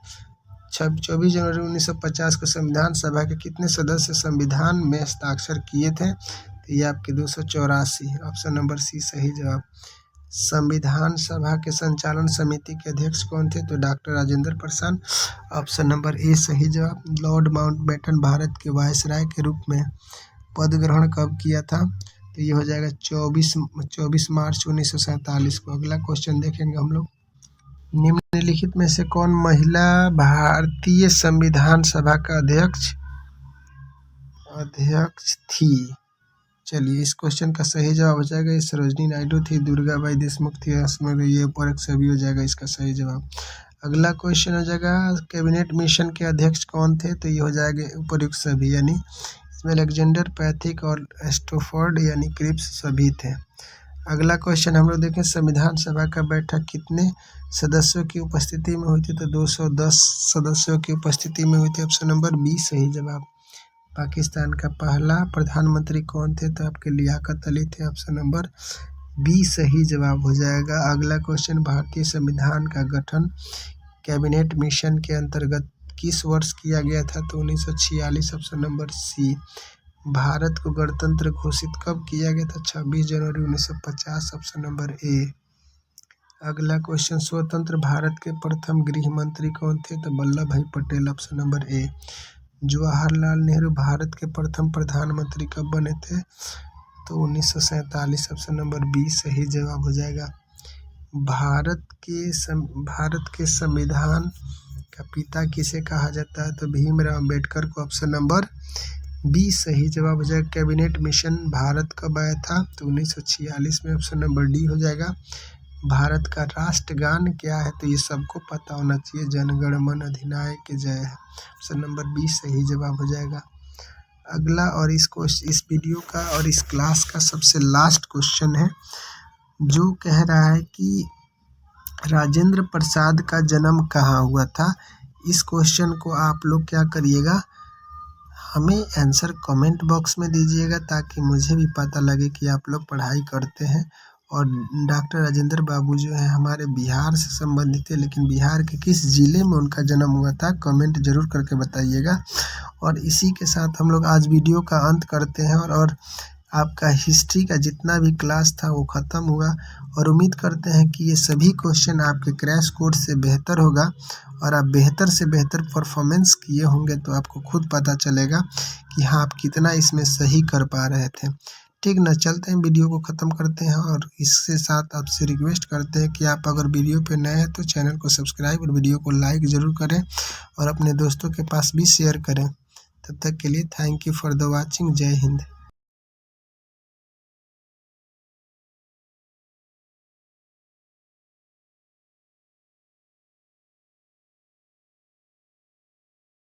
24 जनवरी 1950 को संविधान सभा के कितने सदस्य संविधान में हस्ताक्षर किए थे? तो ये आपके 284। ऑप्शन नंबर सी सही जवाब। संविधान सभा के संचालन समिति के अध्यक्ष कौन थे? तो doctor Rajendra Prasad. Option number A सही जवाब। लॉर्ड माउंटबेटन भारत के वायसराय के रूप में पद ग्रहण कब किया था? तो ये हो जाएगा 24 मार्च 1947 को। अगला क्वेश्चन देखेंगे हम लोग, निम्नलिखित में से कौन महिला भारतीय संविधान सभा का अध्यक्ष थी? चलिए, इस क्वेश्चन का सही जवाब हो जाएगा सरोजिनी नायडू थी, दुर्गाबाई देशमुख थी, ये ऊपर एक सभी हो जाएगा इसका सही जवाब। अगला क्वेश्चन हो जाएगा, कैबिनेट मिशन के अध्यक्ष कौन थे? तो ये हो जाएगा उपयुक्त सभी, यानी इसमें अलेक्जेंडर पैथिक और स्टोफोर्ड यानी क्रिप्स सभी थे। अगला क्वेश्चन हम लोग देखें, संविधान सभा का बैठक कितने सदस्यों की उपस्थिति में हुई थी? तो 210 सदस्यों की उपस्थिति में हुई थी। ऑप्शन नंबर बी सही जवाब। पाकिस्तान का पहला प्रधानमंत्री कौन थे? तो आपके लियाकत अली थे। ऑप्शन नंबर बी सही जवाब हो जाएगा। अगला क्वेश्चन, भारतीय संविधान का गठन कैबिनेट मिशन के अंतर्गत किस वर्ष किया गया था? तो 1946। ऑप्शन नंबर सी। भारत को गणतंत्र घोषित कब किया गया था? 26 जनवरी 1950। ऑप्शन नंबर ए। अगला क्वेश्चन, स्वतंत्र भारत के प्रथम गृह मंत्री कौन थे? तो वल्लभ भाई पटेल। ऑप्शन नंबर ए। जवाहरलाल नेहरू भारत के प्रथम प्रधानमंत्री कब बने थे? तो 1947। ऑप्शन नंबर बी सही जवाब हो जाएगा। भारत के संविधान का पिता किसे कहा जाता है? तो भीमराव अम्बेडकर को। ऑप्शन नंबर बी सही जवाब हो जाएगा। कैबिनेट मिशन भारत कब आया था? तो 1946 में। ऑप्शन नंबर डी हो जाएगा। भारत का राष्ट्रगान क्या है? तो ये सबको पता होना चाहिए, जन गण मन अधिनायक जय है। ऑप्शन नंबर बी सही जवाब हो जाएगा। अगला और इस वीडियो का और इस क्लास का सबसे लास्ट क्वेश्चन है, जो कह रहा है कि राजेंद्र प्रसाद का जन्म कहाँ हुआ था। इस क्वेश्चन को आप लोग क्या करिएगा, हमें आंसर कमेंट बॉक्स में दीजिएगा, ताकि मुझे भी पता लगे कि आप लोग पढ़ाई करते हैं। और डॉक्टर राजेंद्र बाबू जो है हमारे बिहार से संबंधित है, लेकिन बिहार के किस ज़िले में उनका जन्म हुआ था कमेंट ज़रूर करके बताइएगा। और इसी के साथ हम लोग आज वीडियो का अंत करते हैं और आपका हिस्ट्री का जितना भी क्लास था वो ख़त्म हुआ। और उम्मीद करते हैं कि ये सभी क्वेश्चन आपके क्रैश कोर्स से बेहतर होगा और आप बेहतर से बेहतर परफॉर्मेंस किए होंगे, तो आपको खुद पता चलेगा कि हाँ आप कितना इसमें सही कर पा रहे थे। ठीक ना, चलते हैं वीडियो को ख़त्म करते हैं। और इसके साथ आपसे रिक्वेस्ट करते हैं कि आप अगर वीडियो पे नए हैं तो चैनल को सब्सक्राइब और वीडियो को लाइक ज़रूर करें और अपने दोस्तों के पास भी शेयर करें। तब तक के लिए thank you for the watching. जय हिंद।